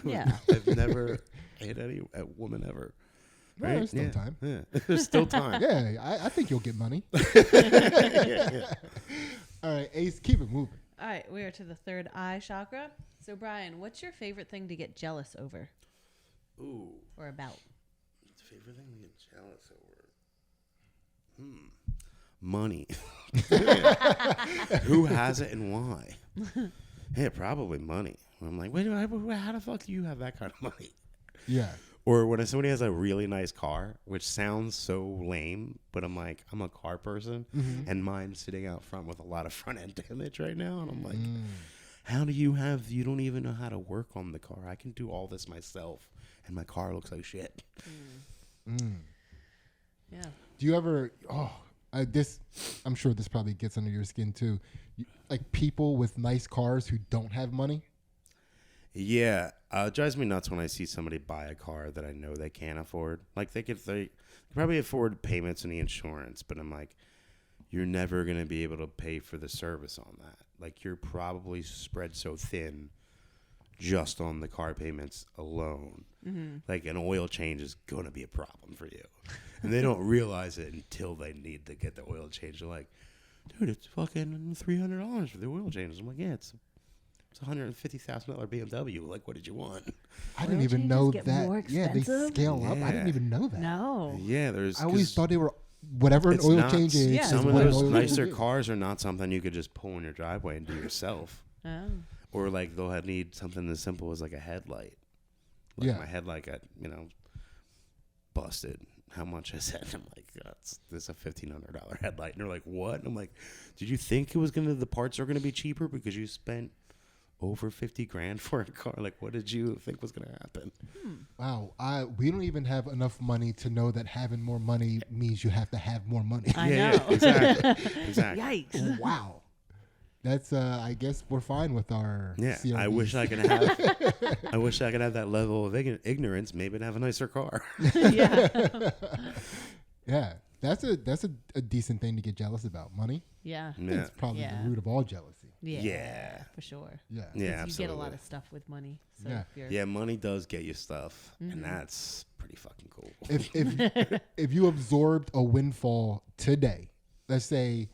[SPEAKER 3] Yeah.
[SPEAKER 2] I've never hit any woman ever.
[SPEAKER 1] Well,
[SPEAKER 2] Right?
[SPEAKER 1] there's still time.
[SPEAKER 2] Yeah. There's still time.
[SPEAKER 1] Yeah, I think you'll get money. All right, Ace, keep it moving.
[SPEAKER 3] All right, we are to the third eye chakra. So, Brian, what's your favorite thing to get jealous over
[SPEAKER 2] Ooh.
[SPEAKER 3] or about?
[SPEAKER 2] Favorite thing to get jealous over? Money. Who has it and why? Yeah, probably money. I'm like, wait, how the fuck do you have that kind of money?
[SPEAKER 1] Yeah.
[SPEAKER 2] Or when somebody has a really nice car, which sounds so lame, but I'm like, I'm a car person, and mine's sitting out front with a lot of front end damage right now, and I'm like, how do you don't even know how to work on the car? I can do all this myself, and my car looks like shit.
[SPEAKER 3] Yeah.
[SPEAKER 1] Do you ever? I'm sure this probably gets under your skin too. Like people with nice cars who don't have money.
[SPEAKER 2] Yeah, it drives me nuts when I see somebody buy a car that I know they can't afford. Like they probably afford payments and the insurance, but I'm like, you're never gonna be able to pay for the service on that. Like you're probably spread so thin just on the car payments alone. Like an oil change is gonna be a problem for you, and they don't realize it until they need to get the oil change. They're like, dude, it's fucking $300 for the oil change. I'm like, yeah, it's a $150,000 BMW. Like, what did you want?
[SPEAKER 1] I didn't even
[SPEAKER 3] changes
[SPEAKER 1] know
[SPEAKER 3] get
[SPEAKER 1] that.
[SPEAKER 3] more
[SPEAKER 1] Yeah, they
[SPEAKER 3] expensive?
[SPEAKER 1] scale up. I didn't
[SPEAKER 2] Yeah.
[SPEAKER 1] even know that.
[SPEAKER 3] No.
[SPEAKER 2] Yeah,
[SPEAKER 1] I always thought they were whatever an
[SPEAKER 2] It's
[SPEAKER 1] oil
[SPEAKER 2] not.
[SPEAKER 1] change is.
[SPEAKER 3] Yeah.
[SPEAKER 1] is
[SPEAKER 2] some of
[SPEAKER 1] what an
[SPEAKER 2] those
[SPEAKER 1] oil
[SPEAKER 2] nicer
[SPEAKER 1] change is.
[SPEAKER 2] cars are not something you could just pull in your driveway and do yourself.
[SPEAKER 3] Oh.
[SPEAKER 2] Or like they'll need something as simple as like a headlight. Like
[SPEAKER 1] Yeah.
[SPEAKER 2] my headlight got busted. How much I said? I'm like, this is a $1,500 headlight, and they're like, what? And I'm like, did you think the parts are gonna be cheaper because you spent over $50,000 for a car? Like, what did you think was gonna happen?
[SPEAKER 1] Wow, we don't even have enough money to know that having more money means you have to have more money.
[SPEAKER 3] I
[SPEAKER 2] Yeah,
[SPEAKER 3] know.
[SPEAKER 2] exactly.
[SPEAKER 3] Yikes.
[SPEAKER 1] Wow, that's I guess we're fine with our.
[SPEAKER 2] Yeah,
[SPEAKER 1] CRVs.
[SPEAKER 2] I wish I could have. I wish I could have that level of ignorance. Maybe to have a nicer car.
[SPEAKER 3] Yeah.
[SPEAKER 1] Yeah, that's a decent thing to get jealous about. Money.
[SPEAKER 3] Yeah.
[SPEAKER 2] Yeah,
[SPEAKER 1] It's probably
[SPEAKER 3] Yeah.
[SPEAKER 1] the root of all jealousy.
[SPEAKER 3] Yeah.
[SPEAKER 2] Yeah.
[SPEAKER 3] For sure.
[SPEAKER 1] Yeah.
[SPEAKER 2] yeah,
[SPEAKER 3] You
[SPEAKER 2] absolutely.
[SPEAKER 3] get a lot of stuff with money. So
[SPEAKER 1] Yeah.
[SPEAKER 3] if you're,
[SPEAKER 2] Yeah, money does get you stuff, and that's pretty fucking cool.
[SPEAKER 1] If you absorbed a windfall today, let's say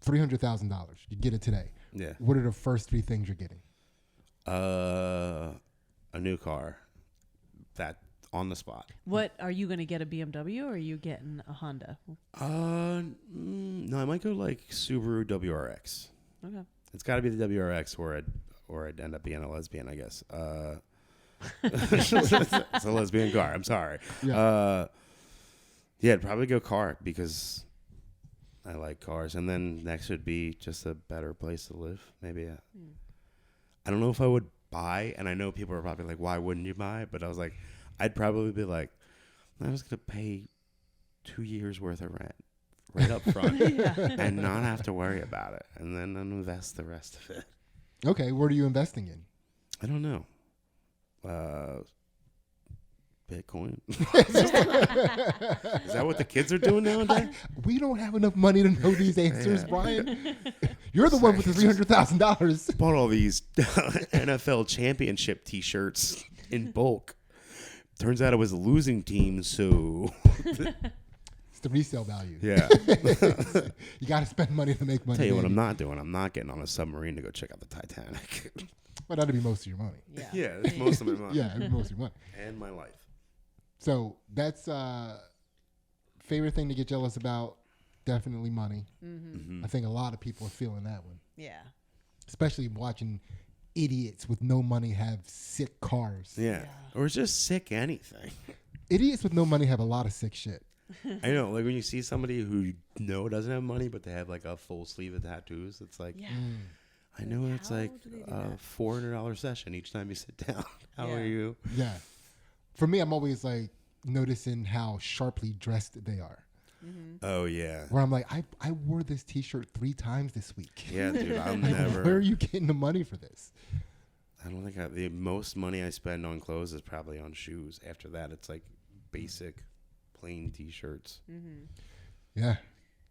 [SPEAKER 1] $300,000. You get it today.
[SPEAKER 2] Yeah.
[SPEAKER 1] What are the first 3 things you're getting?
[SPEAKER 2] A new car. That on the spot.
[SPEAKER 3] What are you going to get, a BMW or are you getting a Honda?
[SPEAKER 2] No, I might go like Subaru WRX.
[SPEAKER 3] Okay.
[SPEAKER 2] It's got to be the WRX, or I'd end up being a lesbian, I guess. It's a lesbian car. I'm sorry.
[SPEAKER 1] Yeah.
[SPEAKER 2] Yeah, I'd probably go car because I like cars, and then next would be just a better place to live. Maybe. I don't know if I would buy, and I know people are probably like, "Why wouldn't you buy?" But I was like, I'd probably be like, I was gonna pay 2 years worth of rent right up front, and not have to worry about it, and then invest the rest of it.
[SPEAKER 1] Okay, what are you investing in?
[SPEAKER 2] I don't know. Bitcoin. Is that what the kids are doing nowadays?
[SPEAKER 1] We don't have enough money to know these answers, Brian. You're the one with the $300,000.
[SPEAKER 2] Bought all these NFL championship T-shirts in bulk. Turns out it was a losing team, so
[SPEAKER 1] It's the resale value.
[SPEAKER 2] yeah.
[SPEAKER 1] You got to spend money to make money.
[SPEAKER 2] Tell you what,
[SPEAKER 1] baby.
[SPEAKER 2] I'm not doing. I'm not getting on a submarine to go check out the Titanic.
[SPEAKER 1] Well, that'd be most of your money.
[SPEAKER 3] Yeah.
[SPEAKER 2] Yeah, that's most of my money.
[SPEAKER 1] Yeah, it'd be most of your money.
[SPEAKER 2] And my life.
[SPEAKER 1] So that's favorite thing to get jealous about. Definitely money. I think a lot of people are feeling that one,
[SPEAKER 3] Yeah.
[SPEAKER 1] especially watching idiots with no money have sick cars.
[SPEAKER 2] Yeah. Or just sick anything.
[SPEAKER 1] Idiots with no money have a lot of sick shit.
[SPEAKER 2] I know, like when you see somebody who you know doesn't have money, but they have like a full sleeve of tattoos, it's like,
[SPEAKER 3] Yeah.
[SPEAKER 2] I know it's
[SPEAKER 3] How
[SPEAKER 2] like
[SPEAKER 3] do they do
[SPEAKER 2] a
[SPEAKER 3] that?
[SPEAKER 2] $400 session each time you sit down. How
[SPEAKER 3] Yeah.
[SPEAKER 2] are you?
[SPEAKER 1] Yeah. For me, I'm always like noticing how sharply dressed they are.
[SPEAKER 2] Oh, yeah.
[SPEAKER 1] Where I'm like, I wore this T-shirt 3 times this week.
[SPEAKER 2] Yeah, dude, I'm
[SPEAKER 1] Where are
[SPEAKER 2] never.
[SPEAKER 1] you getting the money for this?
[SPEAKER 2] I don't think the most money I spend on clothes is probably on shoes. After that, it's like basic, plain T-shirts.
[SPEAKER 1] Yeah.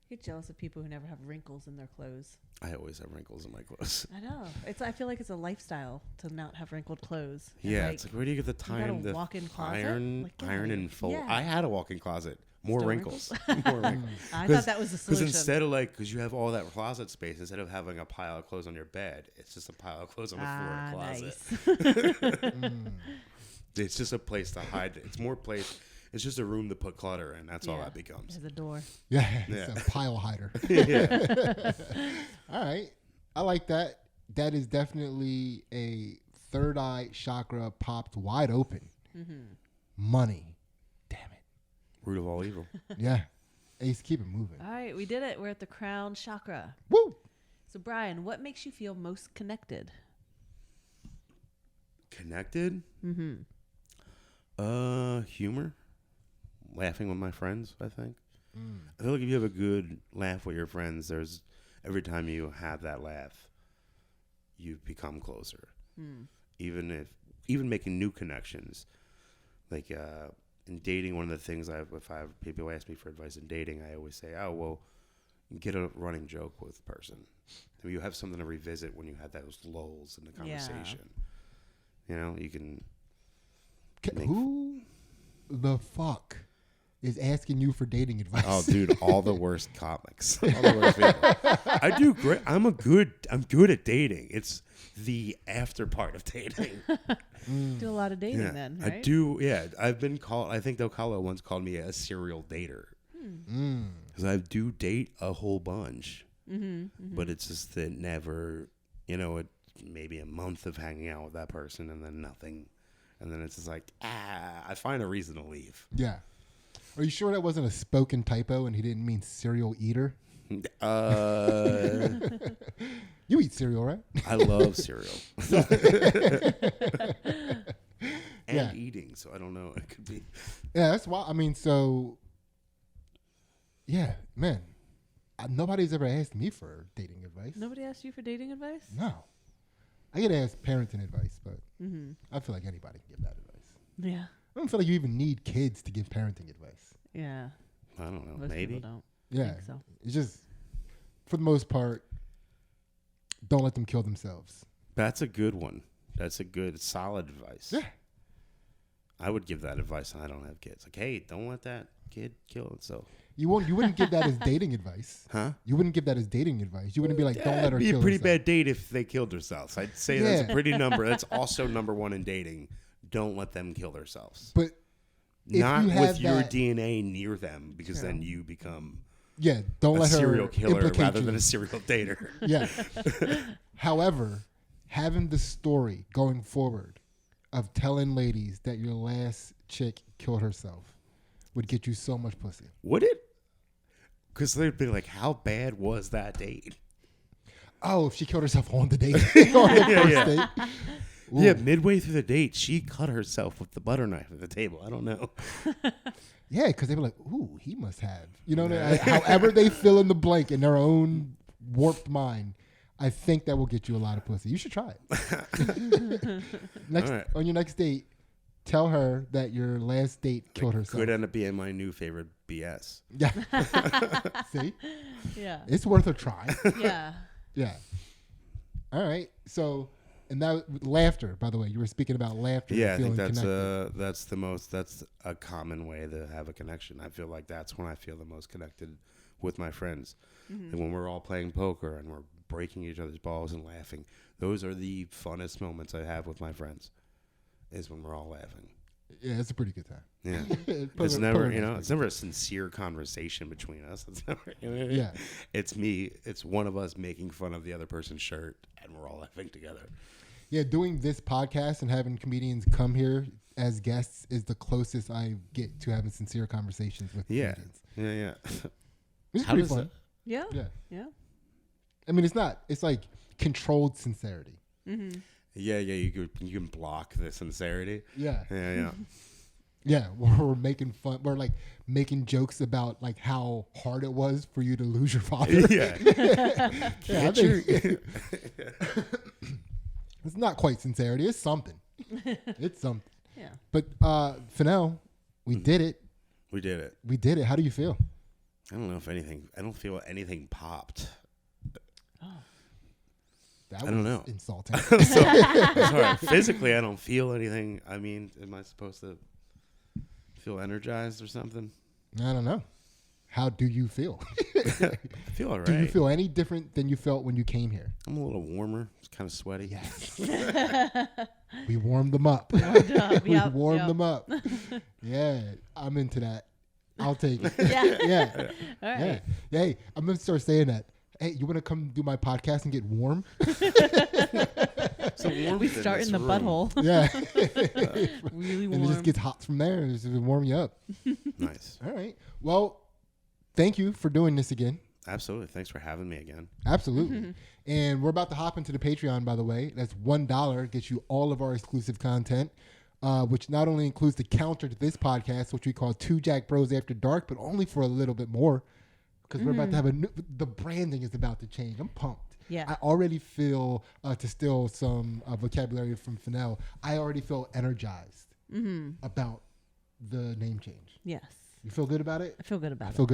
[SPEAKER 3] Get jealous of people who never have wrinkles in their clothes.
[SPEAKER 2] I always have wrinkles in my clothes.
[SPEAKER 3] I know. I feel like it's a lifestyle to not have wrinkled clothes. And,
[SPEAKER 2] Yeah, it's like where do you get the
[SPEAKER 3] got a
[SPEAKER 2] time to
[SPEAKER 3] walk-in closet?
[SPEAKER 2] iron,
[SPEAKER 3] Like, get
[SPEAKER 2] iron
[SPEAKER 3] outta
[SPEAKER 2] and
[SPEAKER 3] here.
[SPEAKER 2] fold?
[SPEAKER 3] Yeah.
[SPEAKER 2] I had a walk-in closet. More
[SPEAKER 3] Still
[SPEAKER 2] wrinkles. More wrinkles.
[SPEAKER 3] I thought that was the
[SPEAKER 2] Because
[SPEAKER 3] solution.
[SPEAKER 2] instead of because you have all that closet space, instead of having a pile of clothes on your bed, it's just a pile of clothes on the floor in the closet.
[SPEAKER 3] Nice.
[SPEAKER 2] It's just a place to hide. It's more place. It's just a room to put clutter in. That's all that becomes.
[SPEAKER 3] There's a door.
[SPEAKER 1] Yeah. It's
[SPEAKER 2] Yeah.
[SPEAKER 1] a pile hider.
[SPEAKER 2] Yeah.
[SPEAKER 1] All right. I like that. That is definitely a third eye chakra popped wide open. Money. Damn it.
[SPEAKER 2] Root of all evil.
[SPEAKER 1] Yeah. Ace, keep it moving.
[SPEAKER 3] All right, we did it. We're at the crown chakra.
[SPEAKER 1] Woo!
[SPEAKER 3] So, Brian, what makes you feel most connected?
[SPEAKER 2] Connected? Humor. Laughing with my friends, I think. I feel like if you have a good laugh with your friends, there's every time you have that laugh, you become closer. Even making new connections. Like in dating, one of the things if people ask me for advice in dating, I always say, "Oh, well, get a running joke with the person. Maybe you have something to revisit when you had those lulls in the conversation. You know, you can."
[SPEAKER 1] Who the fuck is asking you for dating advice?
[SPEAKER 2] Oh, dude, all the worst comics. All the worst people. I do great. I'm good at dating. It's the after part of dating.
[SPEAKER 3] Do a lot of dating then, right?
[SPEAKER 2] I do. Yeah, I've been called. I think Docalo once called me a serial dater because I do date a whole bunch, but it's just that never. You know, it maybe a month of hanging out with that person and then nothing, and then it's just like I find a reason to leave.
[SPEAKER 1] Yeah. Are you sure that wasn't a spoken typo and he didn't mean serial eater? You eat cereal, right?
[SPEAKER 2] I love cereal. And
[SPEAKER 1] Yeah.
[SPEAKER 2] eating, so I don't know. It could be.
[SPEAKER 1] Yeah, that's why. I mean, so, yeah, man. Nobody's ever asked me for dating advice.
[SPEAKER 3] Nobody asked you for dating advice?
[SPEAKER 1] No. I get asked parenting advice, but I feel like anybody can give that advice.
[SPEAKER 3] Yeah.
[SPEAKER 1] I don't feel like you even need kids to give parenting advice.
[SPEAKER 3] Yeah.
[SPEAKER 2] I don't know.
[SPEAKER 3] Most
[SPEAKER 2] Maybe.
[SPEAKER 3] people don't.
[SPEAKER 1] Yeah.
[SPEAKER 3] think so.
[SPEAKER 1] It's just, for the most part, don't let them kill themselves.
[SPEAKER 2] That's a good one. That's a good, solid advice.
[SPEAKER 1] Yeah.
[SPEAKER 2] I would give that advice, and I don't have kids. Like, hey, don't let that kid kill himself.
[SPEAKER 1] You wouldn't give that as dating advice.
[SPEAKER 2] Huh?
[SPEAKER 1] You wouldn't give that as dating advice. You wouldn't be like, don't let her
[SPEAKER 2] It'd be
[SPEAKER 1] kill
[SPEAKER 2] a pretty
[SPEAKER 1] herself.
[SPEAKER 2] bad date if they killed themselves. I'd say that's a pretty number. That's also number one in dating. Don't let them kill themselves.
[SPEAKER 1] But if
[SPEAKER 2] Not
[SPEAKER 1] you
[SPEAKER 2] with
[SPEAKER 1] have
[SPEAKER 2] your
[SPEAKER 1] that-
[SPEAKER 2] DNA near them, because then you become
[SPEAKER 1] don't
[SPEAKER 2] a
[SPEAKER 1] let her
[SPEAKER 2] serial killer
[SPEAKER 1] implicate
[SPEAKER 2] rather
[SPEAKER 1] you.
[SPEAKER 2] than a serial dater.
[SPEAKER 1] Yeah. However, having the story going forward of telling ladies that your last chick killed herself would get you so much pussy.
[SPEAKER 2] Would it? Because they'd be like, how bad was that date?
[SPEAKER 1] Oh, if she killed herself on the date. On the first date. Ooh.
[SPEAKER 2] Yeah, midway through the date, she cut herself with the butter knife at the table. I don't know.
[SPEAKER 1] Yeah, because they were like, ooh, he must have. You know, however they fill in the blank in their own warped mind, I think that will get you a lot of pussy. You should try it.
[SPEAKER 2] Right.
[SPEAKER 1] On your next date, tell her that your last date killed herself.
[SPEAKER 2] Could end up being my new favorite BS.
[SPEAKER 1] Yeah. See?
[SPEAKER 3] Yeah.
[SPEAKER 1] It's worth a try.
[SPEAKER 3] Yeah.
[SPEAKER 1] Yeah. All right. So, and that laughter, by the way, you were speaking about laughter.
[SPEAKER 2] Yeah, I
[SPEAKER 1] feeling
[SPEAKER 2] think
[SPEAKER 1] connected.
[SPEAKER 2] that's a common way to have a connection. I feel like that's when I feel the most connected with my friends. And when we're all playing poker and we're breaking each other's balls and laughing, those are the funnest moments I have with my friends. Is when we're all laughing.
[SPEAKER 1] Yeah, it's a pretty good time.
[SPEAKER 2] Yeah,
[SPEAKER 1] Put
[SPEAKER 2] it's
[SPEAKER 1] it-
[SPEAKER 2] never,
[SPEAKER 1] put it
[SPEAKER 2] it's never a sincere conversation between us. It's never,
[SPEAKER 1] Yeah.
[SPEAKER 2] It's me. It's one of us making fun of the other person's shirt, and we're all laughing together.
[SPEAKER 1] Yeah, doing this podcast and having comedians come here as guests is the closest I get to having sincere conversations with comedians.
[SPEAKER 2] Yeah.
[SPEAKER 1] It's
[SPEAKER 2] How
[SPEAKER 1] pretty
[SPEAKER 2] does
[SPEAKER 1] fun.
[SPEAKER 2] that-
[SPEAKER 3] Yeah.
[SPEAKER 1] Yeah.
[SPEAKER 3] Yeah.
[SPEAKER 1] I mean, it's like controlled sincerity.
[SPEAKER 3] Mm-hmm.
[SPEAKER 2] Yeah. You can block the sincerity.
[SPEAKER 1] Yeah.
[SPEAKER 2] Yeah.
[SPEAKER 1] Yeah. We're making fun. We're like making jokes about like how hard it was for you to lose your father.
[SPEAKER 2] Yeah.
[SPEAKER 1] Yeah, I think it's not quite sincerity. It's something. It's something.
[SPEAKER 3] Yeah.
[SPEAKER 1] But Finnell, we did it.
[SPEAKER 2] We did it.
[SPEAKER 1] We did it. How do you feel?
[SPEAKER 2] I don't know if anything. I don't feel anything popped.
[SPEAKER 1] That
[SPEAKER 2] I don't know.
[SPEAKER 1] Insulting.
[SPEAKER 2] Sorry. Physically, I don't feel anything. I mean, am I supposed to feel energized or something?
[SPEAKER 1] I don't know. How do you feel?
[SPEAKER 2] I feel all right.
[SPEAKER 1] Do you feel any different than you felt when you came here?
[SPEAKER 2] I'm a little warmer. It's kind of sweaty.
[SPEAKER 1] Yes. We warmed them up. We
[SPEAKER 3] Yep,
[SPEAKER 1] warmed
[SPEAKER 3] yep.
[SPEAKER 1] them up. Yeah, I'm into that. I'll take it.
[SPEAKER 3] Yeah.
[SPEAKER 1] Yeah.
[SPEAKER 3] All right.
[SPEAKER 1] Yeah. Hey, I'm going to start saying that. Hey, you want to come do my podcast and get warm?
[SPEAKER 2] So warm
[SPEAKER 3] We start in the butthole.
[SPEAKER 1] Yeah.
[SPEAKER 3] Really
[SPEAKER 1] And it
[SPEAKER 3] warm.
[SPEAKER 1] just gets hot from there and just warm you up.
[SPEAKER 2] Nice.
[SPEAKER 1] All right. Well, thank you for doing this again.
[SPEAKER 2] Absolutely. Thanks for having me again.
[SPEAKER 1] Absolutely. And we're about to hop into the Patreon, by the way. That's $1. Gets you all of our exclusive content, which not only includes the counter to this podcast, which we call Two Jack Bros After Dark, but only for a little bit more. Because we're about to have the branding is about to change. I'm pumped.
[SPEAKER 3] Yeah.
[SPEAKER 1] I already feel, to steal some vocabulary from Finnell, I already feel energized about the name change.
[SPEAKER 3] Yes.
[SPEAKER 1] You feel good about it?
[SPEAKER 3] I feel good about
[SPEAKER 1] I
[SPEAKER 3] it.
[SPEAKER 1] feel good.